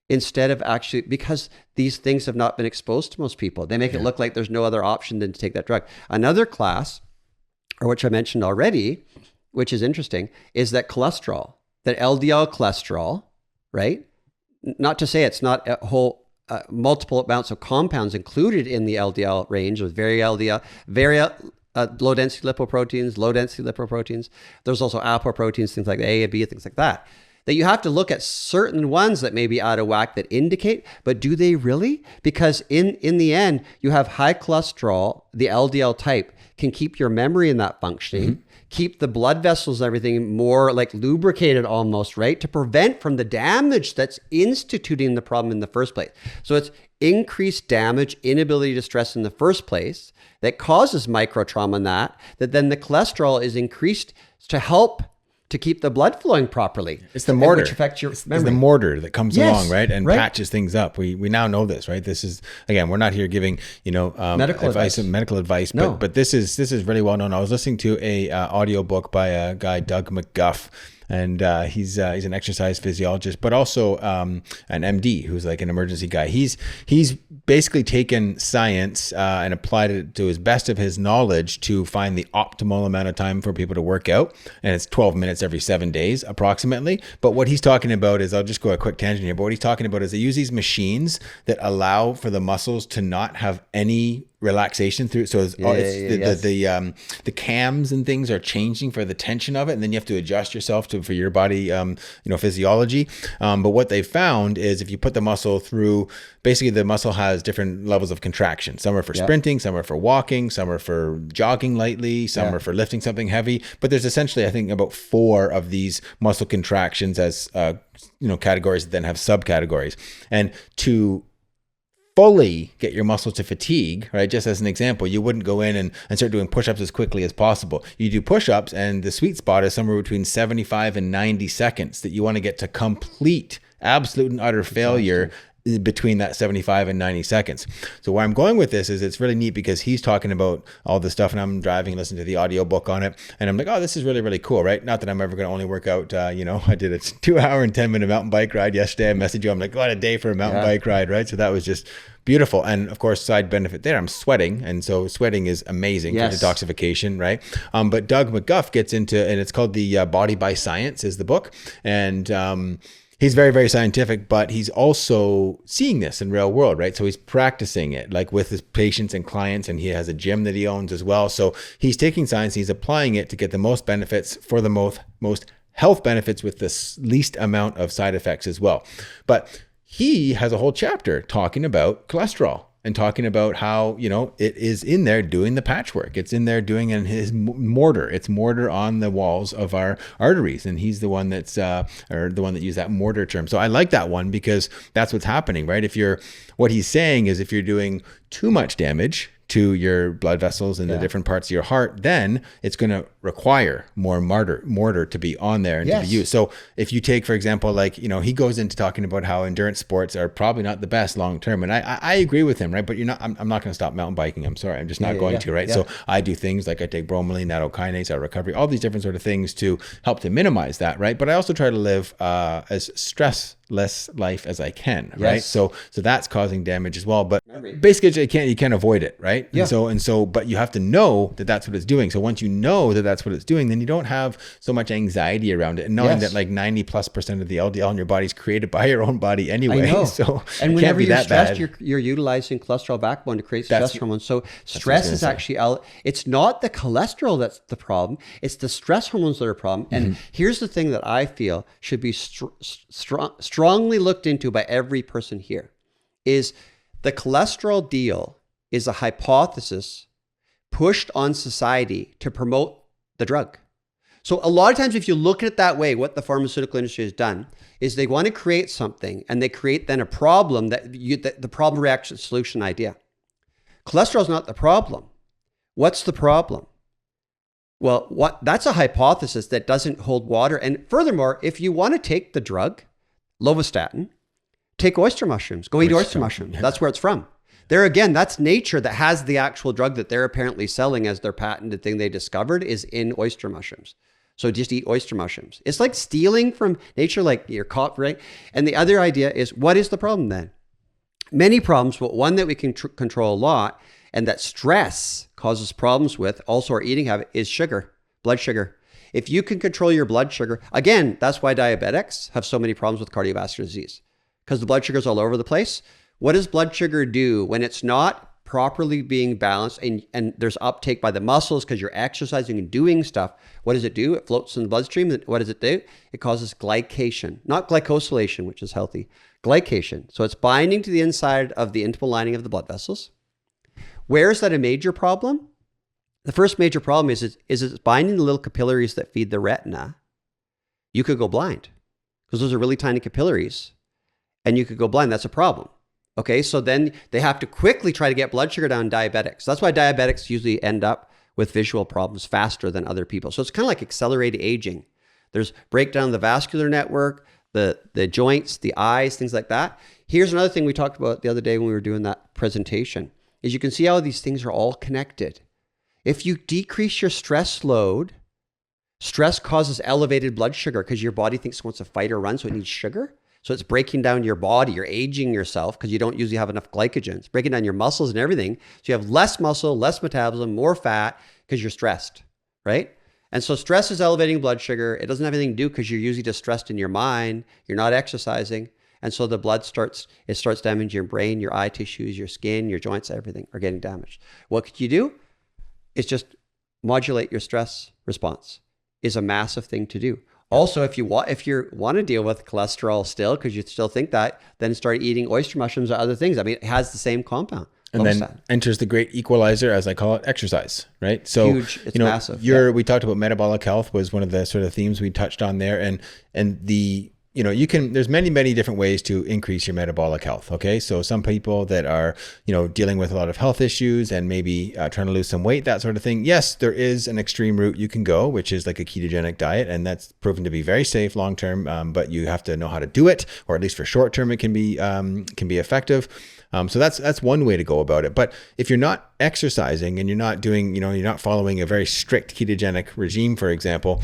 instead of actually, because these things have not been exposed to most people. They make it look like there's no other option than to take that drug. Another class, or which I mentioned already, which is interesting, is that cholesterol, that LDL cholesterol, right? Not to say it's not a whole multiple amounts of compounds included in the LDL range with very low density lipoproteins, There's also apoproteins, things like A and B, things like that. That you have to look at certain ones that may be out of whack that indicate, but do they really? Because in the end, you have high cholesterol, the LDL type, can keep your memory in that functioning, keep the blood vessels and everything more like lubricated almost, right? To prevent from the damage that's instituting the problem in the first place. So it's increased damage, inability to stress in the first place that causes micro trauma, and that then the cholesterol is increased to help to keep the blood flowing properly. It's the mortar. Which affects your memory. It's the mortar that comes along, right? And patches things up. We now know this, right? This is, again, we're not here giving, medical advice, no. but this is really well known. I was listening to a audio book by a guy, Doug McGuff, and he's an exercise physiologist, but also an MD who's like an emergency guy. He's basically taken science and applied it to his best of his knowledge to find the optimal amount of time for people to work out, and it's 12 minutes every 7 days approximately. But what he's talking about is, I'll just go a quick tangent here, but what he's talking about is they use these machines that allow for the muscles to not have any relaxation through. So the cams and things are changing for the tension of it, and then you have to adjust yourself for your body physiology. But what they found is if you put the muscle through, basically the muscle has different levels of contraction. Some are for sprinting, some are for walking, some are for jogging lightly, some are for lifting something heavy. But there's essentially, I think, about 4 of these muscle contractions as categories that then have subcategories. And to fully get your muscles to fatigue, right? Just as an example, you wouldn't go in and start doing push-ups as quickly as possible. You do push-ups, and the sweet spot is somewhere between 75 and 90 seconds that you want to get to complete absolute and utter failure between that 75 and 90 seconds. So where I'm going with this is it's really neat because he's talking about all this stuff, and I'm driving and listening to the audio book on it, and I'm like, oh, this is really, really cool, right? Not that I'm ever going to only work out, I did a 2-hour and 10-minute mountain bike ride yesterday. I messaged you, I'm like, what a day for a mountain bike ride, right? So that was just beautiful. And of course, side benefit there, I'm sweating. And so sweating is amazing for detoxification, right? But Doug McGuff gets into, and it's called the Body by Science is the book. And he's very, very scientific, but he's also seeing this in real world, right? So he's practicing it like with his patients and clients, and he has a gym that he owns as well. So he's taking science, he's applying it to get the most benefits for the most health benefits with the least amount of side effects as well. But he has a whole chapter talking about cholesterol and talking about how, it is in there doing the patchwork. It's in there doing in his mortar. It's mortar on the walls of our arteries. And he's the one that's, or the one that used that mortar term. So I like that one because that's what's happening, right? What he's saying is if you're doing too much damage to your blood vessels and the different parts of your heart, then it's going to require more mortar to be on there and to be used. So if you take, for example, like, he goes into talking about how endurance sports are probably not the best long term. And I agree with him, right? But I'm not going to stop mountain biking. I'm sorry. I'm just not going to, right? Yeah. So I do things like I take bromelain, nattokinase, our recovery, all these different sort of things to help to minimize that, right? But I also try to live as stressless life as I can, right? So that's causing damage as well. But basically you can't avoid it, right? Yeah. And so, but you have to know that that's what it's doing. So once you know that that's what it's doing, then you don't have so much anxiety around it. And knowing that like 90+% of the LDL in your body is created by your own body anyway. So and whenever you're stressed, you're utilizing cholesterol backbone to create stress hormones. So stress is actually, it's not the cholesterol that's the problem. It's the stress hormones that are a problem. And here's the thing that I feel should be strongly looked into by every person here is the cholesterol deal is a hypothesis pushed on society to promote the drug. So a lot of times, if you look at it that way, what the pharmaceutical industry has done is they want to create something and they create then a problem that the problem reaction solution idea. Cholesterol is not the problem. What's the problem? Well, that's a hypothesis that doesn't hold water. And furthermore, if you want to take the drug, lovastatin, take oyster mushrooms. Go eat oyster mushrooms. That's where it's from. There again, that's nature that has the actual drug that they're apparently selling as their patented thing they discovered is in oyster mushrooms. So just eat oyster mushrooms. It's like stealing from nature, like you're caught, right? And the other idea is, what is the problem then? Many problems, but one that we can control a lot and that stress causes problems with, also our eating habit, is sugar, blood sugar. If you can control your blood sugar, again, that's why diabetics have so many problems with cardiovascular disease, because the blood sugar's all over the place. What does blood sugar do when it's not properly being balanced and there's uptake by the muscles because you're exercising and doing stuff? What does it do? It floats in the bloodstream. What does it do? It causes glycation, not glycosylation, which is healthy, glycation. So it's binding to the inside of the intimal lining of the blood vessels. Where is that a major problem? The first major problem is it's binding the little capillaries that feed the retina. You could go blind because those are really tiny capillaries and you could go blind. That's a problem. Okay, so then they have to quickly try to get blood sugar down in diabetics. That's why diabetics usually end up with visual problems faster than other people. So it's kind of like accelerated aging. There's breakdown of the vascular network, the joints, the eyes, things like that. Here's another thing we talked about the other day when we were doing that presentation, is you can see how these things are all connected. If you decrease your stress load, stress causes elevated blood sugar because your body thinks it wants to fight or run, so it needs sugar. So it's breaking down your body. You're aging yourself because you don't usually have enough glycogen. It's breaking down your muscles and everything. So you have less muscle, less metabolism, more fat because you're stressed, right? And so stress is elevating blood sugar. It doesn't have anything to do because you're usually just stressed in your mind. You're not exercising. And so the blood starts damaging your brain, your eye tissues, your skin, your joints, everything are getting damaged. What could you do? It's just modulate your stress response is a massive thing to do. Also, if you want to deal with cholesterol still, because you still think that, then start eating oyster mushrooms or other things. I mean, it has the same compound. And then enters the great equalizer, as I call it, exercise, right? So, huge. It's massive. We talked about metabolic health was one of the sort of themes we touched on there. And the, there's many different ways to increase your metabolic health. Okay. So some people that are, dealing with a lot of health issues and maybe trying to lose some weight, that sort of thing. Yes, there is an extreme route you can go, which is like a ketogenic diet. And that's proven to be very safe long-term. But you have to know how to do it, or at least for short-term, it can be effective. So that's one way to go about it. But if you're not exercising and you're not doing, you're not following a very strict ketogenic regime, for example,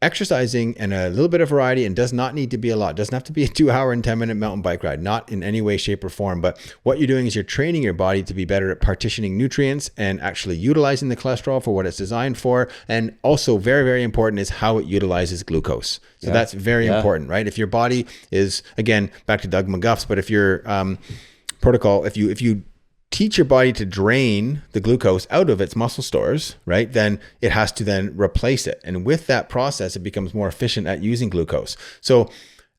exercising and a little bit of variety, and does not need to be a lot. Doesn't have to be a 2-hour and 10-minute mountain bike ride, not in any way, shape, or form. But what you're doing is you're training your body to be better at partitioning nutrients and actually utilizing the cholesterol for what it's designed for. And also very, very important is how it utilizes glucose. So that's very important, right? If your body is, again, back to Doug McGuff's, but if your protocol, if you teach your body to drain the glucose out of its muscle stores, right, then it has to then replace it. And with that process, it becomes more efficient at using glucose. So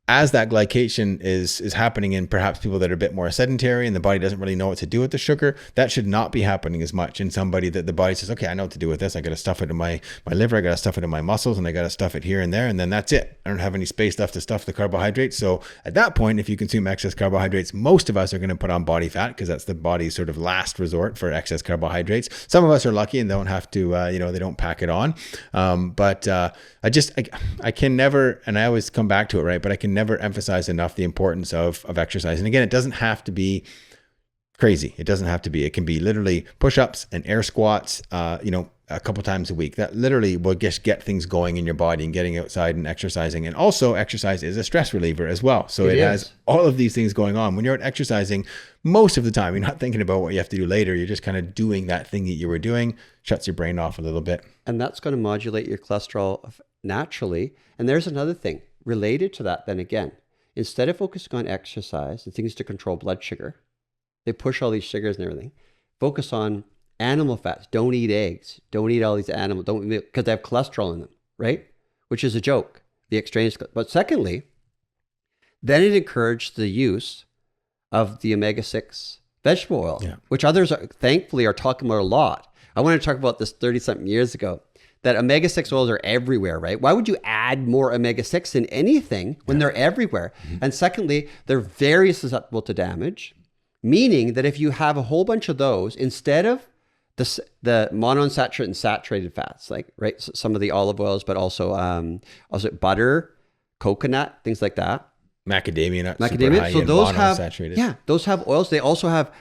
as that glycation is happening in perhaps people that are a bit more sedentary and the body doesn't really know what to do with the sugar, that should not be happening as much in somebody that the body says, okay, I know what to do with this. I got to stuff it in my liver. I got to stuff it in my muscles, and I got to stuff it here and there. And then that's it. I don't have any space left to stuff the carbohydrates. So at that point, if you consume excess carbohydrates, most of us are going to put on body fat because that's the body's sort of last resort for excess carbohydrates. Some of us are lucky and don't have to, they don't pack it on. I can never, and I always come back to it, right? But I can never emphasize enough the importance of exercise. And again, it doesn't have to be crazy. It doesn't have to be. It can be literally push-ups and air squats, a couple times a week. That literally will just get things going in your body and getting outside and exercising. And also exercise is a stress reliever as well. So it has all of these things going on. When you're exercising, most of the time, you're not thinking about what you have to do later. You're just kind of doing that thing that you were doing, shuts your brain off a little bit. And that's going to modulate your cholesterol naturally. And there's another thing related to that then again. Instead of focusing on exercise and things to control blood sugar, they push all these sugars and everything. Focus on animal fats. Don't eat eggs. Don't eat all these animals. Don't, because they have cholesterol in them, right? Which is a joke, the extraneous. But secondly, then it encouraged the use of the omega-6 vegetable oil, which others thankfully are talking about a lot. I want to talk about this 30-something years ago, that omega-6 oils are everywhere, right? Why would you add more omega-6 in anything when they're everywhere? Mm-hmm. And secondly, they're very susceptible to damage, meaning that if you have a whole bunch of those, instead of the monounsaturated and saturated fats, like, right, so some of the olive oils, but also butter, coconut, things like that. Macadamia nuts, so those have oils. They also have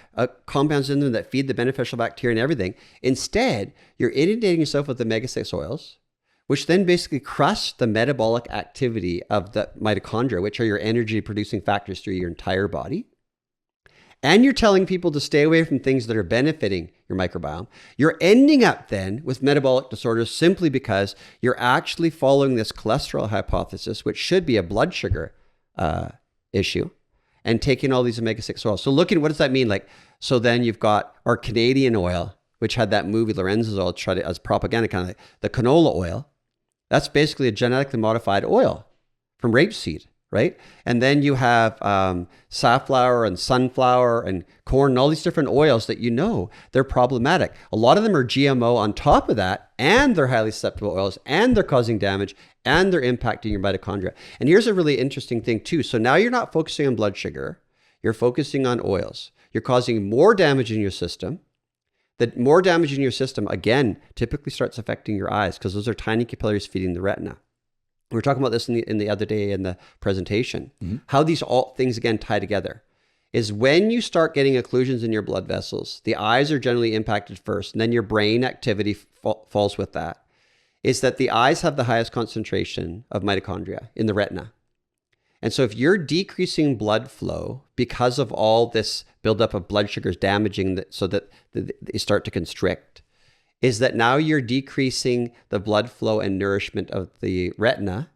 compounds in them that feed the beneficial bacteria and everything. Instead, you're inundating yourself with omega-6 oils, which then basically crush the metabolic activity of the mitochondria, which are your energy producing factors through your entire body. And you're telling people to stay away from things that are benefiting your microbiome. You're ending up then with metabolic disorders simply because you're actually following this cholesterol hypothesis, which should be a blood sugar issue, and taking all these omega-6 oils. So looking, what does that mean? So then you've got our Canadian oil, which had that movie Lorenzo's oil, tried it as propaganda, kind of like the canola oil. That's basically a genetically modified oil from rapeseed, right? And then you have safflower and sunflower and corn and all these different oils that they're problematic. A lot of them are GMO on top of that, and they're highly susceptible oils, and they're causing damage, and they're impacting your mitochondria. And here's a really interesting thing too. So now you're not focusing on blood sugar, you're focusing on oils. You're causing more damage in your system. That more damage in your system, again, typically starts affecting your eyes because those are tiny capillaries feeding the retina. We were talking about this in the other day in the presentation. Mm-hmm. How these all things, again, tie together is when you start getting occlusions in your blood vessels, the eyes are generally impacted first, and then your brain activity falls with that. Is that the eyes have the highest concentration of mitochondria in the retina. And so if you're decreasing blood flow because of all this buildup of blood sugars damaging so that they start to constrict, is that now you're decreasing the blood flow and nourishment of the retina,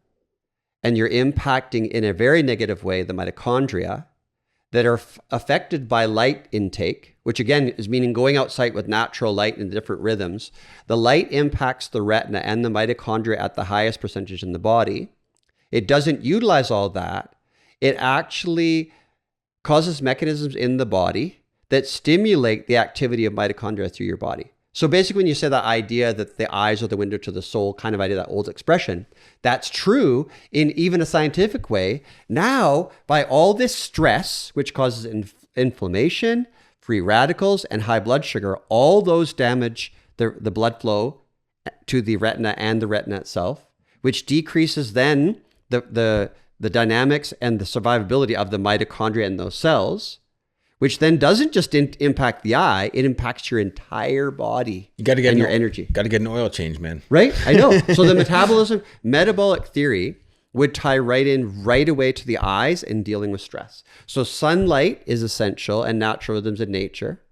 and you're impacting in a very negative way the mitochondria that are affected by light intake, which again is meaning going outside with natural light and different rhythms. The light impacts the retina and the mitochondria at the highest percentage in the body. It doesn't utilize all that. It actually causes mechanisms in the body that stimulate the activity of mitochondria through your body. So basically, when you say that idea that the eyes are the window to the soul kind of idea, that old expression, that's true in even a scientific way. Now, by all this stress, which causes inflammation, free radicals, and high blood sugar, all those damage the blood flow to the retina and the retina itself, which decreases then the dynamics and the survivability of the mitochondria in those cells, which then doesn't just impact the eye, it impacts your entire body. You got to get your energy. Got to get an oil change, man. Right? I know. So the metabolic theory would tie right away to the eyes and dealing with stress. So sunlight is essential and natural rhythms in nature,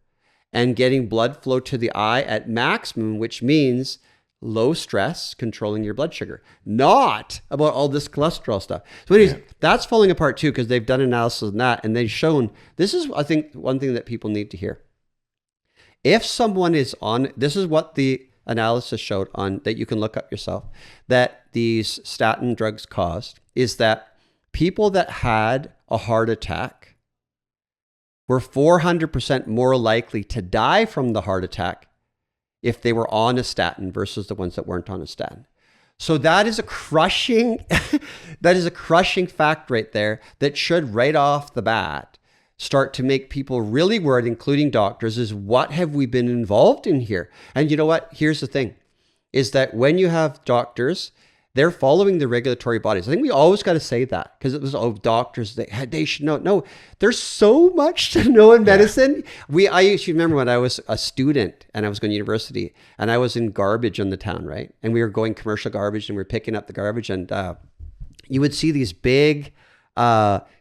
and getting blood flow to the eye at maximum, which means low stress, controlling your blood sugar, not about all this cholesterol stuff. So anyways, that's falling apart too, because they've done analysis on that, and they've shown, this is, I think, one thing that people need to hear. If someone is on, this is what the analysis showed on, that you can look up yourself, that these statin drugs caused, is that people that had a heart attack were 400% more likely to die from the heart attack if they were on a statin versus the ones that weren't on a statin. So that is a crushing, fact right there that should right off the bat start to make people really worried, including doctors, is what have we been involved in here? And you know what? Here's the thing, is that when you have doctors, they're following the regulatory bodies. I think we always got to say that, because it was, doctors, they should know. No, there's so much to know in medicine. I used to remember when I was a student and I was going to university and I was in garbage in the town, right? And we were going commercial garbage and we were picking up the garbage, and you would see these big,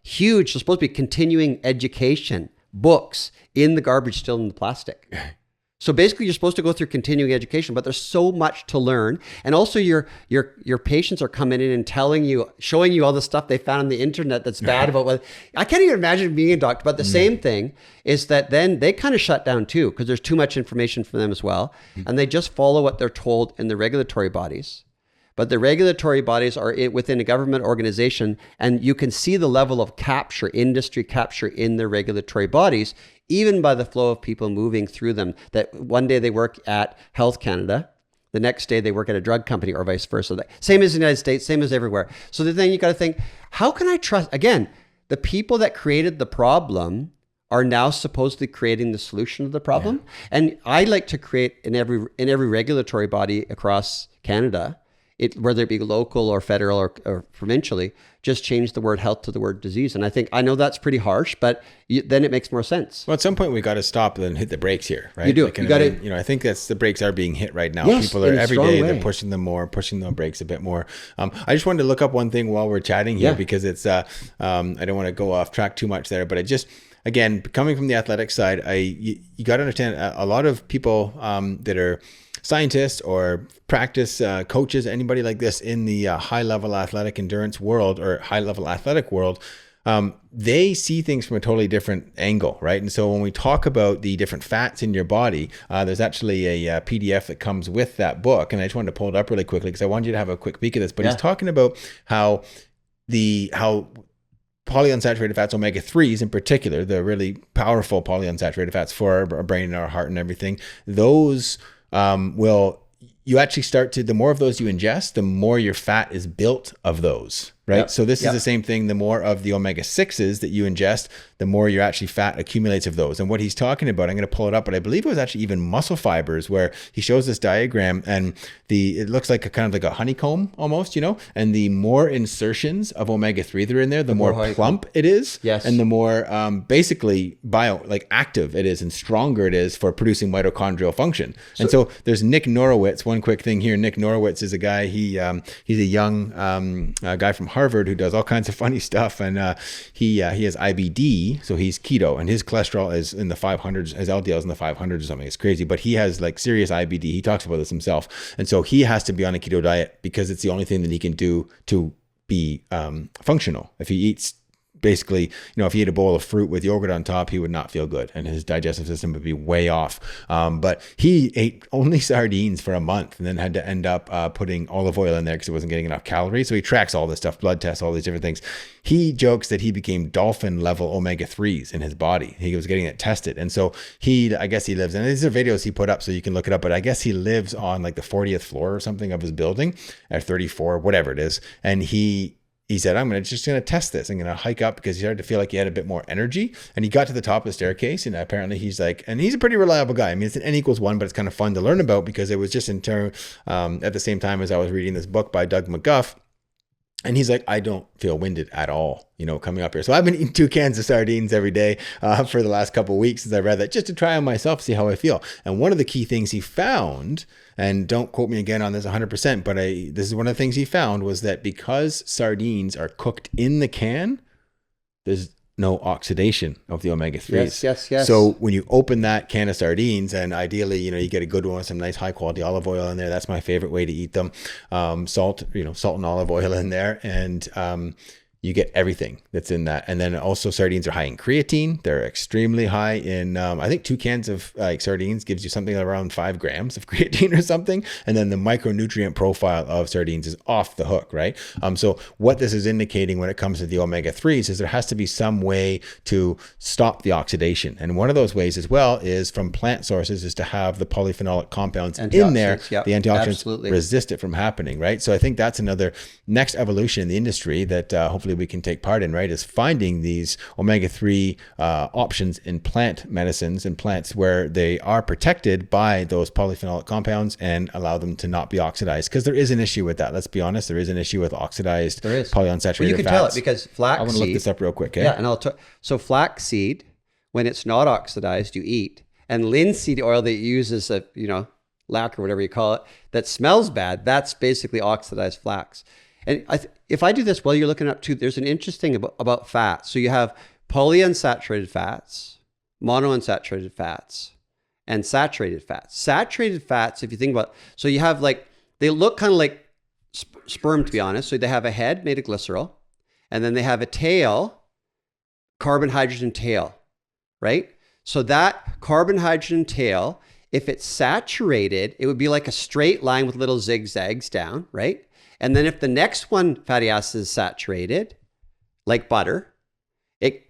huge, supposed to be continuing education books in the garbage, still in the plastic. So basically, you're supposed to go through continuing education, but there's so much to learn. And also your patients are coming in and showing you all the stuff they found on the internet that's bad about what. I can't even imagine being a doctor, but the same thing is that then they kind of shut down too, because there's too much information for them as well. And they just follow what they're told in the regulatory bodies. But the regulatory bodies are within a government organization, and you can see the level of capture, industry capture in the regulatory bodies, even by the flow of people moving through them. That one day they work at Health Canada, the next day they work at a drug company, or vice versa. Same as the United States, same as everywhere. So the thing you got to think, how can I trust? Again, the people that created the problem are now supposedly creating the solution of the problem. Yeah. And I like to create in every regulatory body across Canada, whether it be local or federal or provincially, just change the word health to the word disease. And I know that's pretty harsh, but then it makes more sense. Well, at some point we got to stop and hit the brakes here, right? You do. You got to. I think the brakes are being hit right now. Yes, people are every day they're pushing the brakes a bit more. I just wanted to look up one thing while we're chatting here, because it's I don't want to go off track too much there, but it just. Again, coming from the athletic side, you got to understand a lot of people that are scientists or practice coaches, anybody like this in the high-level athletic endurance world or high-level athletic world, they see things from a totally different angle, right? And so when we talk about the different fats in your body, there's actually a PDF that comes with that book, and I just wanted to pull it up really quickly because I wanted you to have a quick peek at this. But he's talking about how polyunsaturated fats, omega-3s in particular, the really powerful polyunsaturated fats for our brain and our heart and everything, those you actually start to, the more of those you ingest, the more your fat is built of those, right? Yep. So this is the same thing. The more of the omega-6s that you ingest, the more your actually fat accumulates of those. And what he's talking about, I'm going to pull it up, but I believe it was actually even muscle fibers, where he shows this diagram and it looks like a kind of like a honeycomb almost, and the more insertions of omega-3 that are in there, the more plump it is. Yes. And the more basically active it is and stronger it is for producing mitochondrial function. And so there's Nick Norowitz. One quick thing here. Nick Norowitz is a guy, he's a young guy from Harvard who does all kinds of funny stuff, and he has IBD, so he's keto, and his cholesterol is in the 500s, his LDL is in the 500s or something. It's crazy, but he has like serious IBD. He talks about this himself, and so he has to be on a keto diet because it's the only thing that he can do to be functional. If he eats basically, if he ate a bowl of fruit with yogurt on top, he would not feel good and his digestive system would be way off. But he ate only sardines for a month and then had to end up putting olive oil in there because it wasn't getting enough calories. So he tracks all this stuff, blood tests, all these different things. He jokes that he became dolphin level omega-3s in his body. He was getting it tested. And so I guess he lives, and these are videos he put up so you can look it up, but I guess he lives on like the 40th floor or something of his building, or 34, whatever it is. And he said, I'm just going to test this. I'm going to hike up, because he started to feel like he had a bit more energy. And he got to the top of the staircase, and apparently he's like, and he's a pretty reliable guy. I mean, it's an N=1, but it's kind of fun to learn about because it was just in turn at the same time as I was reading this book by Doug McGuff. And he's like, I don't feel winded at all, coming up here. So I've been eating 2 cans of sardines every day for the last couple of weeks since I read that, just to try on myself, see how I feel. And one of the key things he found, and don't quote me again on this 100%, but this is one of the things he found, was that because sardines are cooked in the can, there's no oxidation of the omega-3s. Yes. So when you open that can of sardines, and ideally, you get a good one with some nice high quality olive oil in there. That's my favorite way to eat them. Salt and olive oil in there. And you get everything that's in that. And then also sardines are high in creatine. They're extremely high in, I think 2 cans of like sardines gives you something around 5 grams of creatine or something. And then the micronutrient profile of sardines is off the hook, right? So what this is indicating when it comes to the omega-3s is there has to be some way to stop the oxidation. And one of those ways as well is from plant sources is to have the polyphenolic compounds in there. Yep, the antioxidants absolutely resist it from happening, right? So I think that's another next evolution in the industry that hopefully we can take part in, right, is finding these omega-3 options in plant medicines and plants where they are protected by those polyphenolic compounds and allow them to not be oxidized. Because there is an issue with that. Let's be honest. There is an issue with oxidized polyunsaturated you can fats. tell it because flaxseed. I want to look this up real quick. Yeah, and so flaxseed, when it's not oxidized, you eat. And linseed oil that you use as a, lac or whatever you call it, that smells bad, that's basically oxidized flax. And if I do this while you're looking up too, there's an interesting about fats. So you have polyunsaturated fats, monounsaturated fats, and saturated fats. Saturated fats, if you think about, so you have they look kind of like sperm, to be honest. So they have a head made of glycerol, and then they have a tail, carbon hydrogen tail, right? So that carbon hydrogen tail, if it's saturated, it would be like a straight line with little zigzags down, right? And then if the next one fatty acid is saturated, like butter, it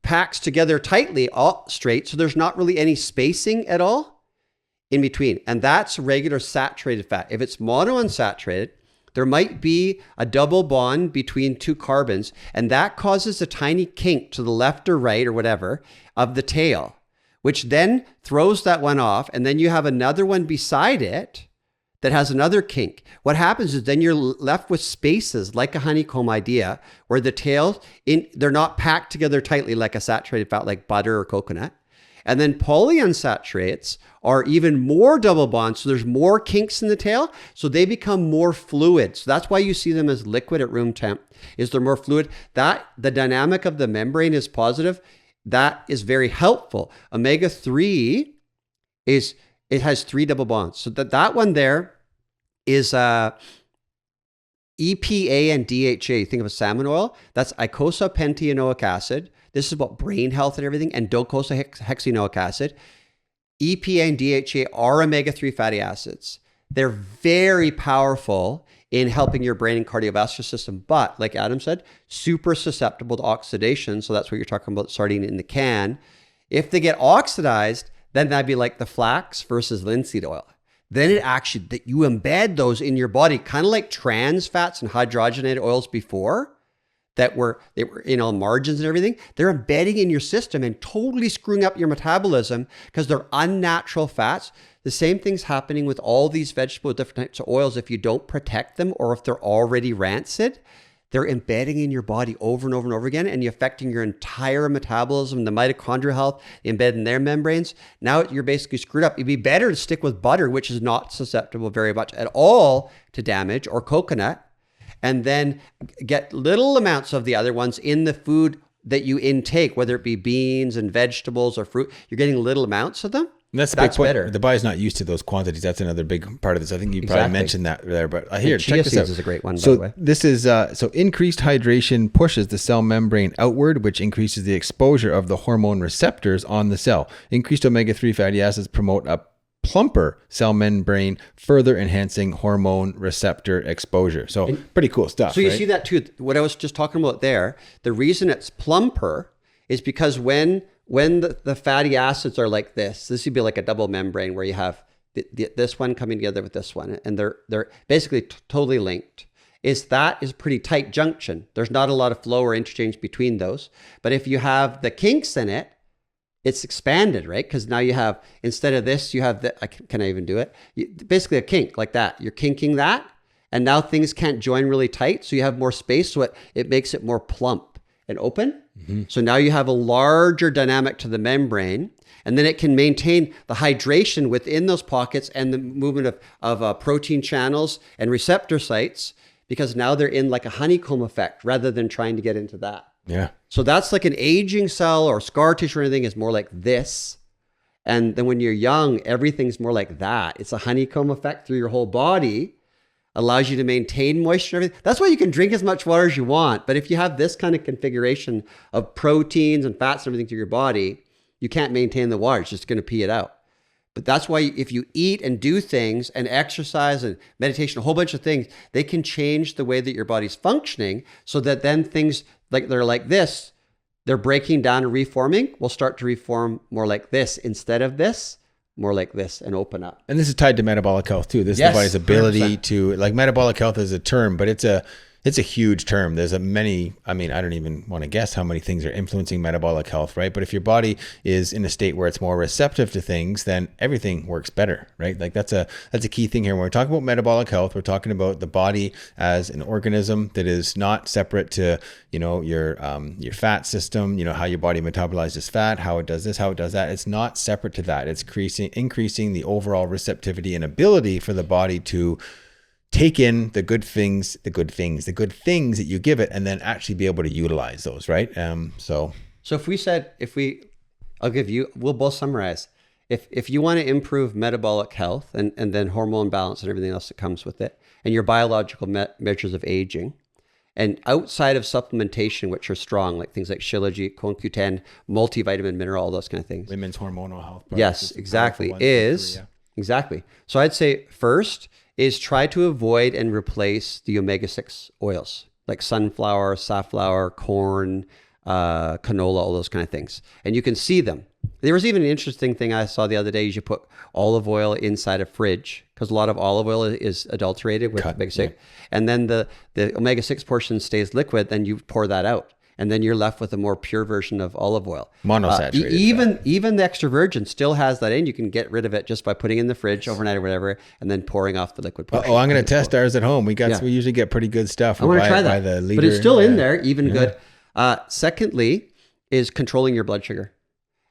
packs together tightly, all straight, so there's not really any spacing at all in between. And that's regular saturated fat. If it's monounsaturated, there might be a double bond between 2 carbons, and that causes a tiny kink to the left or right or whatever of the tail, which then throws that one off, and then you have another one beside it that has another kink. What happens is then you're left with spaces like a honeycomb idea where the tails, they're not packed together tightly like a saturated fat like butter or coconut. And then polyunsaturates are even more double bonds. So there's more kinks in the tail. So they become more fluid. So that's why you see them as liquid at room temp, is they're more fluid. That the dynamic of the membrane is positive. That is very helpful. Omega-3 it has 3 double bonds. So that one there is EPA and DHA. You think of a salmon oil. That's icosapentaenoic acid. This is about brain health and everything. And docosahexaenoic acid. EPA and DHA are omega-3 fatty acids. They're very powerful in helping your brain and cardiovascular system. But like Adam said, super susceptible to oxidation. So that's what you're talking about, sardine in the can. If they get oxidized, then that'd be like the flax versus linseed oil. Then it actually, that you embed those in your body, kind of like trans fats and hydrogenated oils before, they were margins and everything. They're embedding in your system and totally screwing up your metabolism because they're unnatural fats. The same thing's happening with all these vegetable different types of oils. If you don't protect them, or if they're already rancid, they're embedding in your body over and over and over again, and you're affecting your entire metabolism, the mitochondrial health, embed in their membranes. Now you're basically screwed up. It'd be better to stick with butter, which is not susceptible very much at all to damage, or coconut, and then get little amounts of the other ones in the food that you intake, whether it be beans and vegetables or fruit. You're getting little amounts of them. And that's the big point. Better. The body's not used to those quantities. That's another big part of this. I think you probably mentioned that there, but here, check this out. Is a great one, so by the way. This is so increased hydration pushes the cell membrane outward, which increases the exposure of the hormone receptors on the cell. Increased omega-3 fatty acids promote a plumper cell membrane, further enhancing hormone receptor exposure. So pretty cool stuff. So you see that too. What I was just talking about there, the reason it's plumper is because when the fatty acids are like this would be like a double membrane where you have this one coming together with this one, and they're basically totally linked. That is a pretty tight junction. There's not a lot of flow or interchange between those. But if you have the kinks in it, it's expanded, right? Because now you have, instead of this, you have can I even do it? Basically a kink like that. You're kinking that, and now things can't join really tight, so you have more space, so it makes it more plump and open. Mm-hmm. So now you have a larger dynamic to the membrane, and then it can maintain the hydration within those pockets and the movement of protein channels and receptor sites, because now they're in like a honeycomb effect rather than trying to get into that. Yeah. So that's like an aging cell or scar tissue or anything is more like this. And then when you're young, everything's more like that. It's a honeycomb effect through your whole body allows you to maintain moisture and everything. That's why you can drink as much water as you want. But if you have this kind of configuration of proteins and fats and everything through your body, you can't maintain the water. It's just going to pee it out. But that's why if you eat and do things and exercise and meditation, a whole bunch of things, they can change the way that your body's functioning so that then things like they're like this, they're breaking down and reforming, will start to reform more like this instead of this, more like this, and open up. And this is tied to metabolic health too. This is the body's ability 100%. To, like, metabolic health is a term, but it's a huge term. There's I don't even want to guess how many things are influencing metabolic health, right? But if your body is in a state where it's more receptive to things, then everything works better, right? Like that's a key thing here. When we're talking about metabolic health, we're talking about the body as an organism that is not separate to, your fat system, how your body metabolizes fat, how it does this, how it does that. It's not separate to that. It's increasing the overall receptivity and ability for the body to take in the good things that you give it, and then actually be able to utilize those, right? So we'll both summarize. If you want to improve metabolic health and then hormone balance and everything else that comes with it, and your biological measures of aging, and outside of supplementation, which are strong, like things like Shilajit, CoQ10, multivitamin, mineral, all those kind of things. Women's hormonal health. Yes, exactly. Exactly. So I'd say first is try to avoid and replace the omega-6 oils like sunflower, safflower, corn, canola, all those kind of things. And you can see them. There was even an interesting thing I saw the other day. You should put olive oil inside a fridge because a lot of olive oil is adulterated with omega-6. Yeah. And then the omega-6 portion stays liquid, then you pour that out. And then you're left with a more pure version of olive oil. Monosaturated. Even the extra virgin still has that in. You can get rid of it just by putting it in the fridge overnight or whatever, and then pouring off the liquid portion. I'm going to test ours at home. We usually get pretty good stuff. I want to try that. But it's still in there, even good. Secondly is controlling your blood sugar.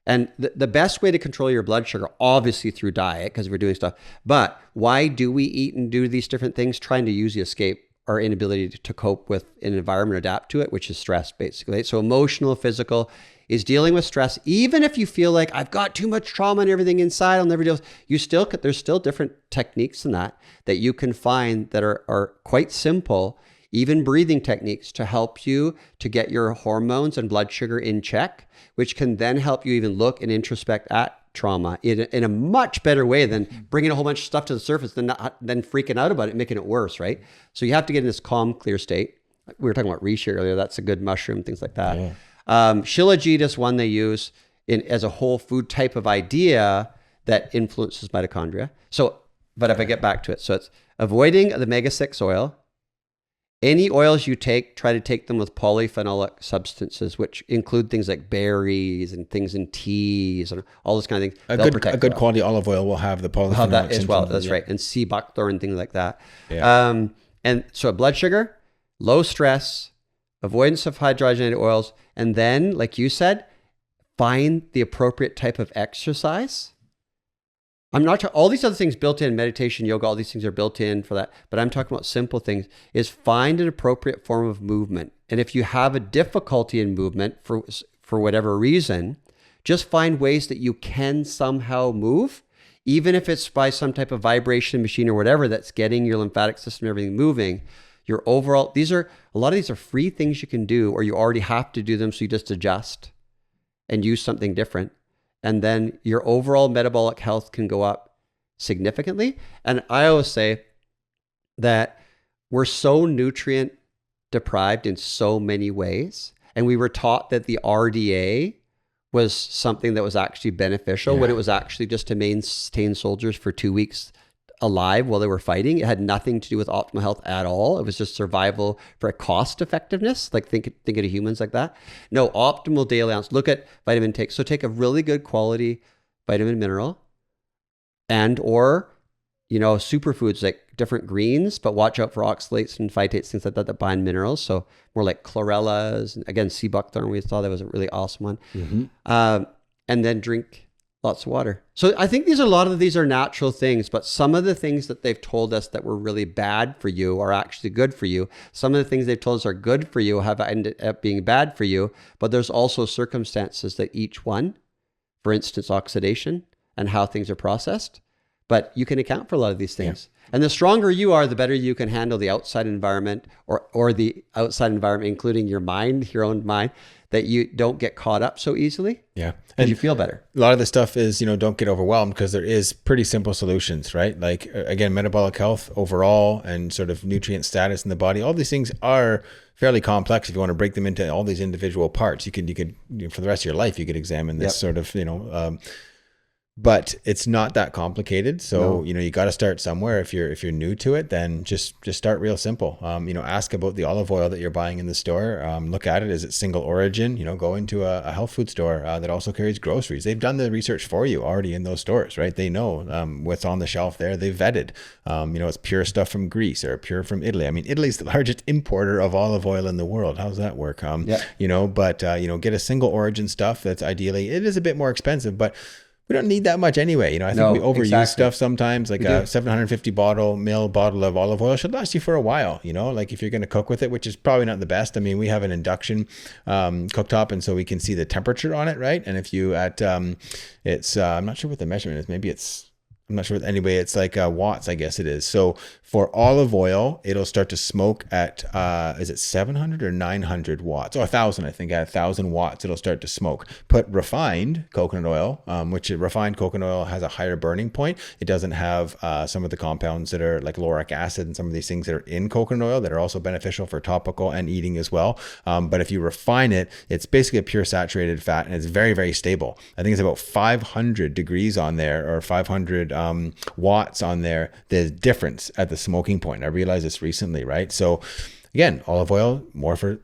And the best way to control your blood sugar, obviously through diet, because we're doing stuff. But why do we eat and do these different things? Trying to use the escape, our inability to cope with an environment, adapt to it, which is stress, basically. So emotional, physical is dealing with stress. Even if you feel like I've got too much trauma and everything inside, I'll never deal with, there's still different techniques in that you can find that are quite simple, even breathing techniques to help you to get your hormones and blood sugar in check, which can then help you even look and introspect at trauma in a much better way than bringing a whole bunch of stuff to the surface, then freaking out about it, making it worse, right? So you have to get in this calm, clear state. We were talking about reishi earlier. That's a good mushroom, things like that. Yeah. Shilajit is one they use as a whole food type of idea that influences mitochondria. But if I get back to it, so it's avoiding the omega-6 oil. Any oils you take, try to take them with polyphenolic substances, which include things like berries and things in teas and all this kind of thing. A good quality olive oil will have the polyphenolic. Have that as well. That's right. And sea buckthorn and things like that. Yeah. And so blood sugar, low stress, avoidance of hydrogenated oils, and then, like you said, find the appropriate type of exercise. I'm not all these other things built in, meditation, yoga, all these things are built in for that. But I'm talking about simple things, is find an appropriate form of movement. And if you have a difficulty in movement for whatever reason, just find ways that you can somehow move, even if it's by some type of vibration machine or whatever that's getting your lymphatic system and everything moving. Your overall, a lot of these are free things you can do, or you already have to do them. So you just adjust and use something different. And then your overall metabolic health can go up significantly. And I always say that we're so nutrient deprived in so many ways. And we were taught that the RDA was something that was actually beneficial when it was actually just to maintain soldiers for 2 weeks alive while they were fighting. It had nothing to do with optimal health at all. It was just survival for a cost effectiveness. Like think of humans like that. No, optimal daily ounce. Look at vitamin intake. So take a really good quality vitamin mineral or, superfoods like different greens, but watch out for oxalates and phytates, things like that bind minerals. So more like chlorellas, and again, sea buckthorn, we thought that was a really awesome one. Mm-hmm. And then drink lots of water. So I think a lot of these are natural things, but some of the things that they've told us that were really bad for you are actually good for you. Some of the things they've told us are good for you have ended up being bad for you, but there's also circumstances that each one, for instance, oxidation and how things are processed, but you can account for a lot of these things. And the stronger you are, the better you can handle the outside environment or the outside environment, including your mind, your own mind, that you don't get caught up so easily. Yeah. And you feel better. A lot of the stuff is, don't get overwhelmed, because there is pretty simple solutions, right? Like, again, metabolic health overall and sort of nutrient status in the body. All these things are fairly complex. If you want to break them into all these individual parts, you could for the rest of your life, you could examine this sort of, but it's not that complicated. So, you got to start somewhere. If you're new to it, then just start real simple. Ask about the olive oil that you're buying in the store. Look at it. Is it single origin? Go into a health food store that also carries groceries. They've done the research for you already in those stores, right? They know what's on the shelf there. They've vetted, it's pure stuff from Greece or pure from Italy. I mean, Italy's the largest importer of olive oil in the world. How's that work? Get a single origin stuff that's ideally, it is a bit more expensive, but we don't need that much anyway. I think we overuse stuff sometimes. Like a 750 ml bottle of olive oil should last you for a while. Like if you're going to cook with it, which is probably not the best. I mean, we have an induction cooktop, and so we can see the temperature on it, right? And if you I'm not sure what the measurement is. Maybe I'm not sure. Anyway, it's like watts, I guess it is. So for olive oil, it'll start to smoke at, is it 700 or 900 watts? 1,000, I think. At 1,000 watts, it'll start to smoke. Put refined coconut oil, which refined coconut oil has a higher burning point. It doesn't have some of the compounds that are like lauric acid and some of these things that are in coconut oil that are also beneficial for topical and eating as well. But if you refine it, it's basically a pure saturated fat, and it's very, very stable. I think it's about 500 degrees on there, or 500 watts on there. There's difference at the smoking point. I realized this recently, right? So again, olive oil, more for,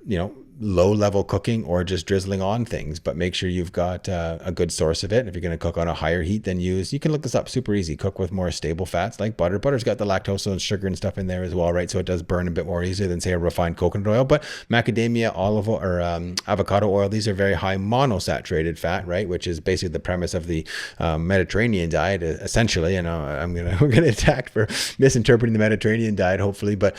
low level cooking or just drizzling on things, but make sure you've got a good source of it. If you're going to cook on a higher heat, then you can look this up, super easy. Cook with more stable fats like butter. Butter's got the lactose and sugar and stuff in there as well, right? So it does burn a bit more easier than say a refined coconut oil. But macadamia, olive oil, or avocado oil, these are very high monosaturated fat, right? Which is basically the premise of the Mediterranean diet, essentially. And we're gonna attack for misinterpreting the Mediterranean diet, hopefully, but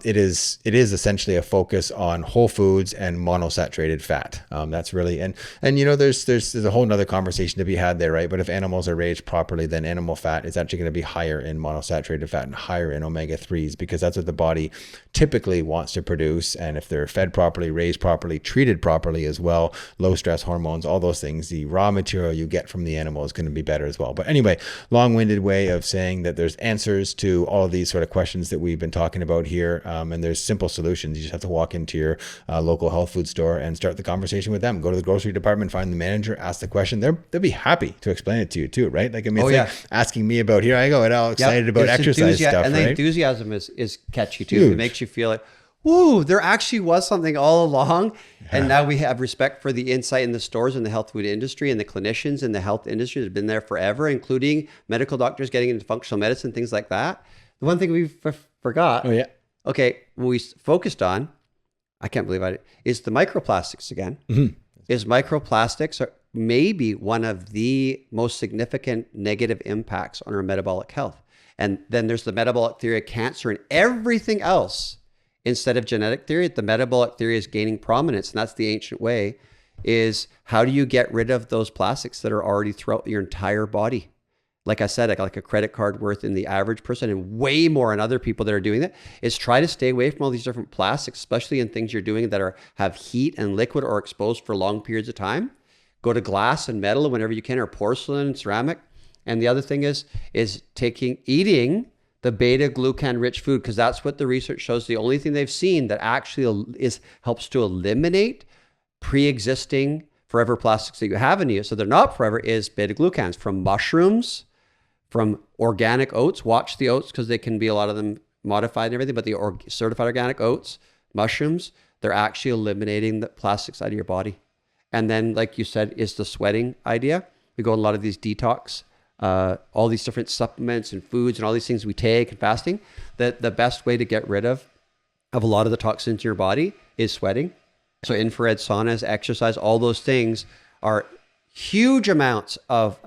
it is essentially a focus on whole foods and monosaturated fat. That's really, and there's a whole nother conversation to be had there, right? But if animals are raised properly, then animal fat is actually going to be higher in monosaturated fat and higher in omega-3s, because that's what the body typically wants to produce. And if they're fed properly, raised properly, treated properly as well, low stress hormones, all those things, the raw material you get from the animal is going to be better as well. But anyway, long-winded way of saying that there's answers to all of these sort of questions that we've been talking about here. And there's simple solutions. You just have to walk into your local health food store and start the conversation with them. Go to the grocery department, find the manager, ask the question. They'll be happy to explain it to you too, right? Like, I mean, like asking me about, here I go, and all excited about exercise stuff, and right? the enthusiasm is catchy too. Huge. It makes you feel like, whoa, there actually was something all along. And now we have respect for the insight in the stores and the health food industry and the clinicians in the health industry that have been there forever, including medical doctors getting into functional medicine, things like that. The one thing we forgot, what we focused on, I can't believe is the microplastics again. Mm-hmm. Is microplastics are maybe one of the most significant negative impacts on our metabolic health. And then there's the metabolic theory of cancer and everything else. Instead of genetic theory, the metabolic theory is gaining prominence, and that's the ancient way, is how do you get rid of those plastics that are already throughout your entire body? Like I said, like a credit card worth in the average person, and way more in other people that are doing that, is try to stay away from all these different plastics, especially in things you're doing that have heat and liquid or exposed for long periods of time. Go to glass and metal whenever you can, or porcelain and ceramic. And the other thing is eating the beta glucan rich food, because that's what the research shows. The only thing they've seen that actually helps to eliminate pre-existing forever plastics that you have in you, so they're not forever, is beta glucans from mushrooms, from organic oats. Watch the oats, because they can be, a lot of them modified and everything, but the certified organic oats, mushrooms, they're actually eliminating the plastics out of your body. And then, like you said, is the sweating idea. We go on a lot of these detox, all these different supplements and foods and all these things we take and fasting. That the best way to get rid of a lot of the toxins in your body is sweating. So infrared saunas, exercise, all those things are huge amounts of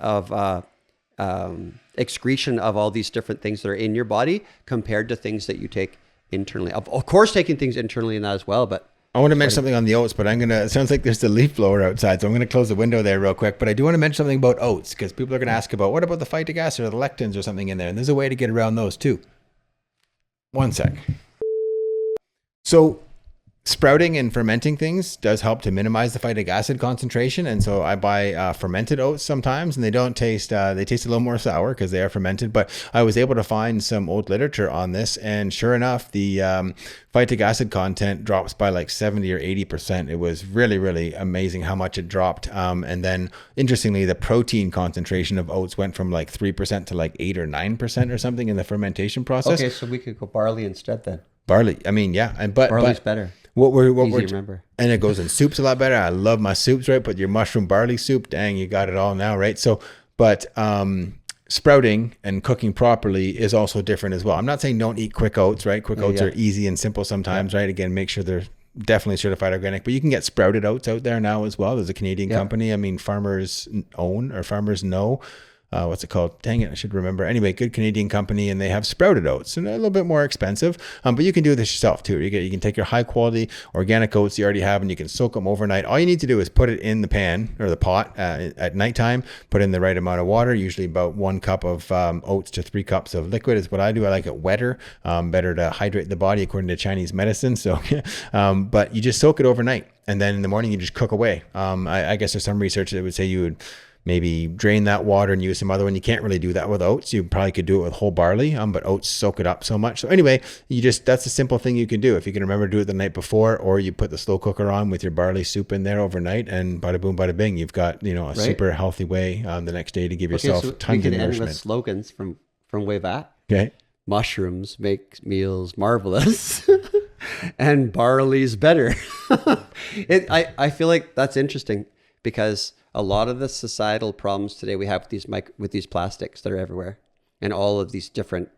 excretion of all these different things that are in your body compared to things that you take internally. Of course, taking things internally in that as well, but I want to mention something on the oats, but it sounds like there's the leaf blower outside, so I'm going to close the window there real quick. But I do want to mention something about oats, because people are going to ask about, what about the phytic acid or the lectins or something in there? And there's a way to get around those too. One sec. So sprouting and fermenting things does help to minimize the phytic acid concentration. And so I buy fermented oats sometimes, and they don't taste, they taste a little more sour because they are fermented. But I was able to find some oat literature on this, and sure enough, the phytic acid content drops by like 70 or 80%. It was really, really amazing how much it dropped. And then interestingly, the protein concentration of oats went from like 3% to like 8 or 9% or something in the fermentation process. Okay, so we could go barley instead then. Barley, I mean, yeah. But barley's better. What we're remember. And it goes in soups a lot better. I love my soups, right? But your mushroom barley soup, dang, you got it all now, right? So, but sprouting and cooking properly is also different as well. I'm not saying don't eat quick oats, right? Quick oats are easy and simple sometimes, right? Again, make sure they're definitely certified organic, but you can get sprouted oats out there now as well. There's a Canadian company. I mean, farmers own or farmers know. What's it called? Dang it, I should remember. Anyway, good Canadian company, and they have sprouted oats, and a little bit more expensive. But you can do this yourself too. You can take your high quality organic oats you already have, and you can soak them overnight. All you need to do is put it in the pan or the pot at nighttime. Put in the right amount of water, usually about 1 cup of oats to 3 cups of liquid is what I do. I like it wetter, better to hydrate the body according to Chinese medicine. So, but you just soak it overnight, and then in the morning you just cook away. I guess there's some research that would say you would maybe drain that water and use some other one. You can't really do that with oats. You probably could do it with whole barley, but oats soak it up so much. So anyway, that's a simple thing you can do. If you can remember to do it the night before, or you put the slow cooker on with your barley soup in there overnight, and bada boom, bada bing, you've got, a super healthy way the next day to give yourself tons of nourishment. End with slogans from way back. Okay. Mushrooms make meals marvelous. And barley's better. I feel like that's interesting, because a lot of the societal problems today we have with these plastics that are everywhere, and all of these different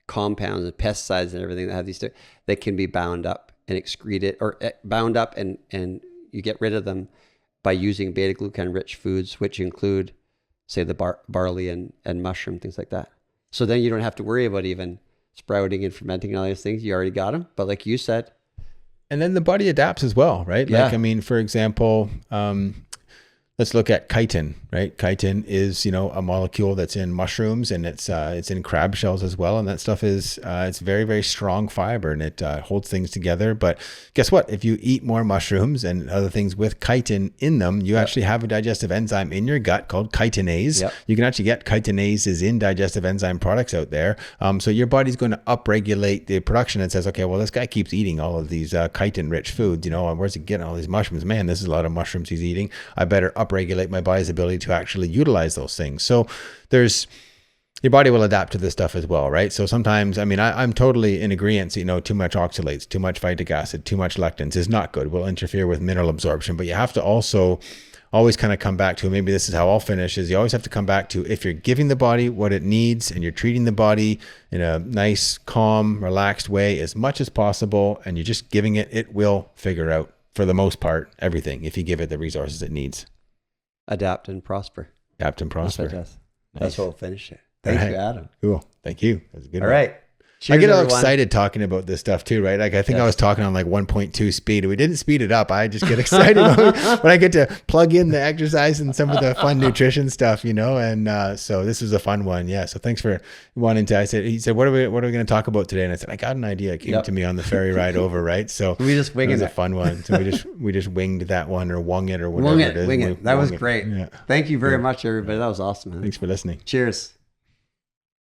compounds and pesticides and everything that have these, that can be bound up and excreted, or bound up and you get rid of them by using beta glucan rich foods, which include, say, the barley and mushroom, things like that. So then you don't have to worry about even sprouting and fermenting and all these things. You already got them. But like you said, and then the body adapts as well, right? Yeah. Like, I mean, for example, let's look at chitin, right? Chitin is, a molecule that's in mushrooms, and it's in crab shells as well. And that stuff is, it's very, very strong fiber, and it holds things together. But guess what? If you eat more mushrooms and other things with chitin in them, you actually have a digestive enzyme in your gut called chitinase. Yep. You can actually get chitinases in digestive enzyme products out there. So your body's going to upregulate the production and says, okay, well, this guy keeps eating all of these chitin-rich foods. Where's he getting all these mushrooms? Man, this is a lot of mushrooms he's eating. I better upregulate my body's ability to actually utilize those things. So your body will adapt to this stuff as well, right? So sometimes, I mean, I'm totally in agreement, too much oxalates, too much phytic acid, too much lectins is not good. Will interfere with mineral absorption. But you have to also always kind of come back to, maybe this is how I'll finish, is you always have to come back to, if you're giving the body what it needs and you're treating the body in a nice, calm, relaxed way as much as possible, and you're just giving it, it will figure out, for the most part, everything, if you give it the resources it needs. Adapt and prosper. Adapt and prosper. That's what we'll finish it. Thank you, Adam. Cool. Thank you. That was a good one. All right. Cheers, I get all excited talking about this stuff too, right? Like I think I was talking on like 1.2 speed. We didn't speed it up. I just get excited when I get to plug in the exercise and some of the fun nutrition stuff, And so this was a fun one. Yeah. So thanks for wanting to. He said, what are we going to talk about today? And I said, I got an idea. It came to me on the ferry ride over, right? So we just winged it. Was a fun one. So we just winged that one, or wung it, or whatever it is. Wing it. That was great. Yeah. Thank you very much, everybody. That was awesome, man. Thanks for listening. Cheers.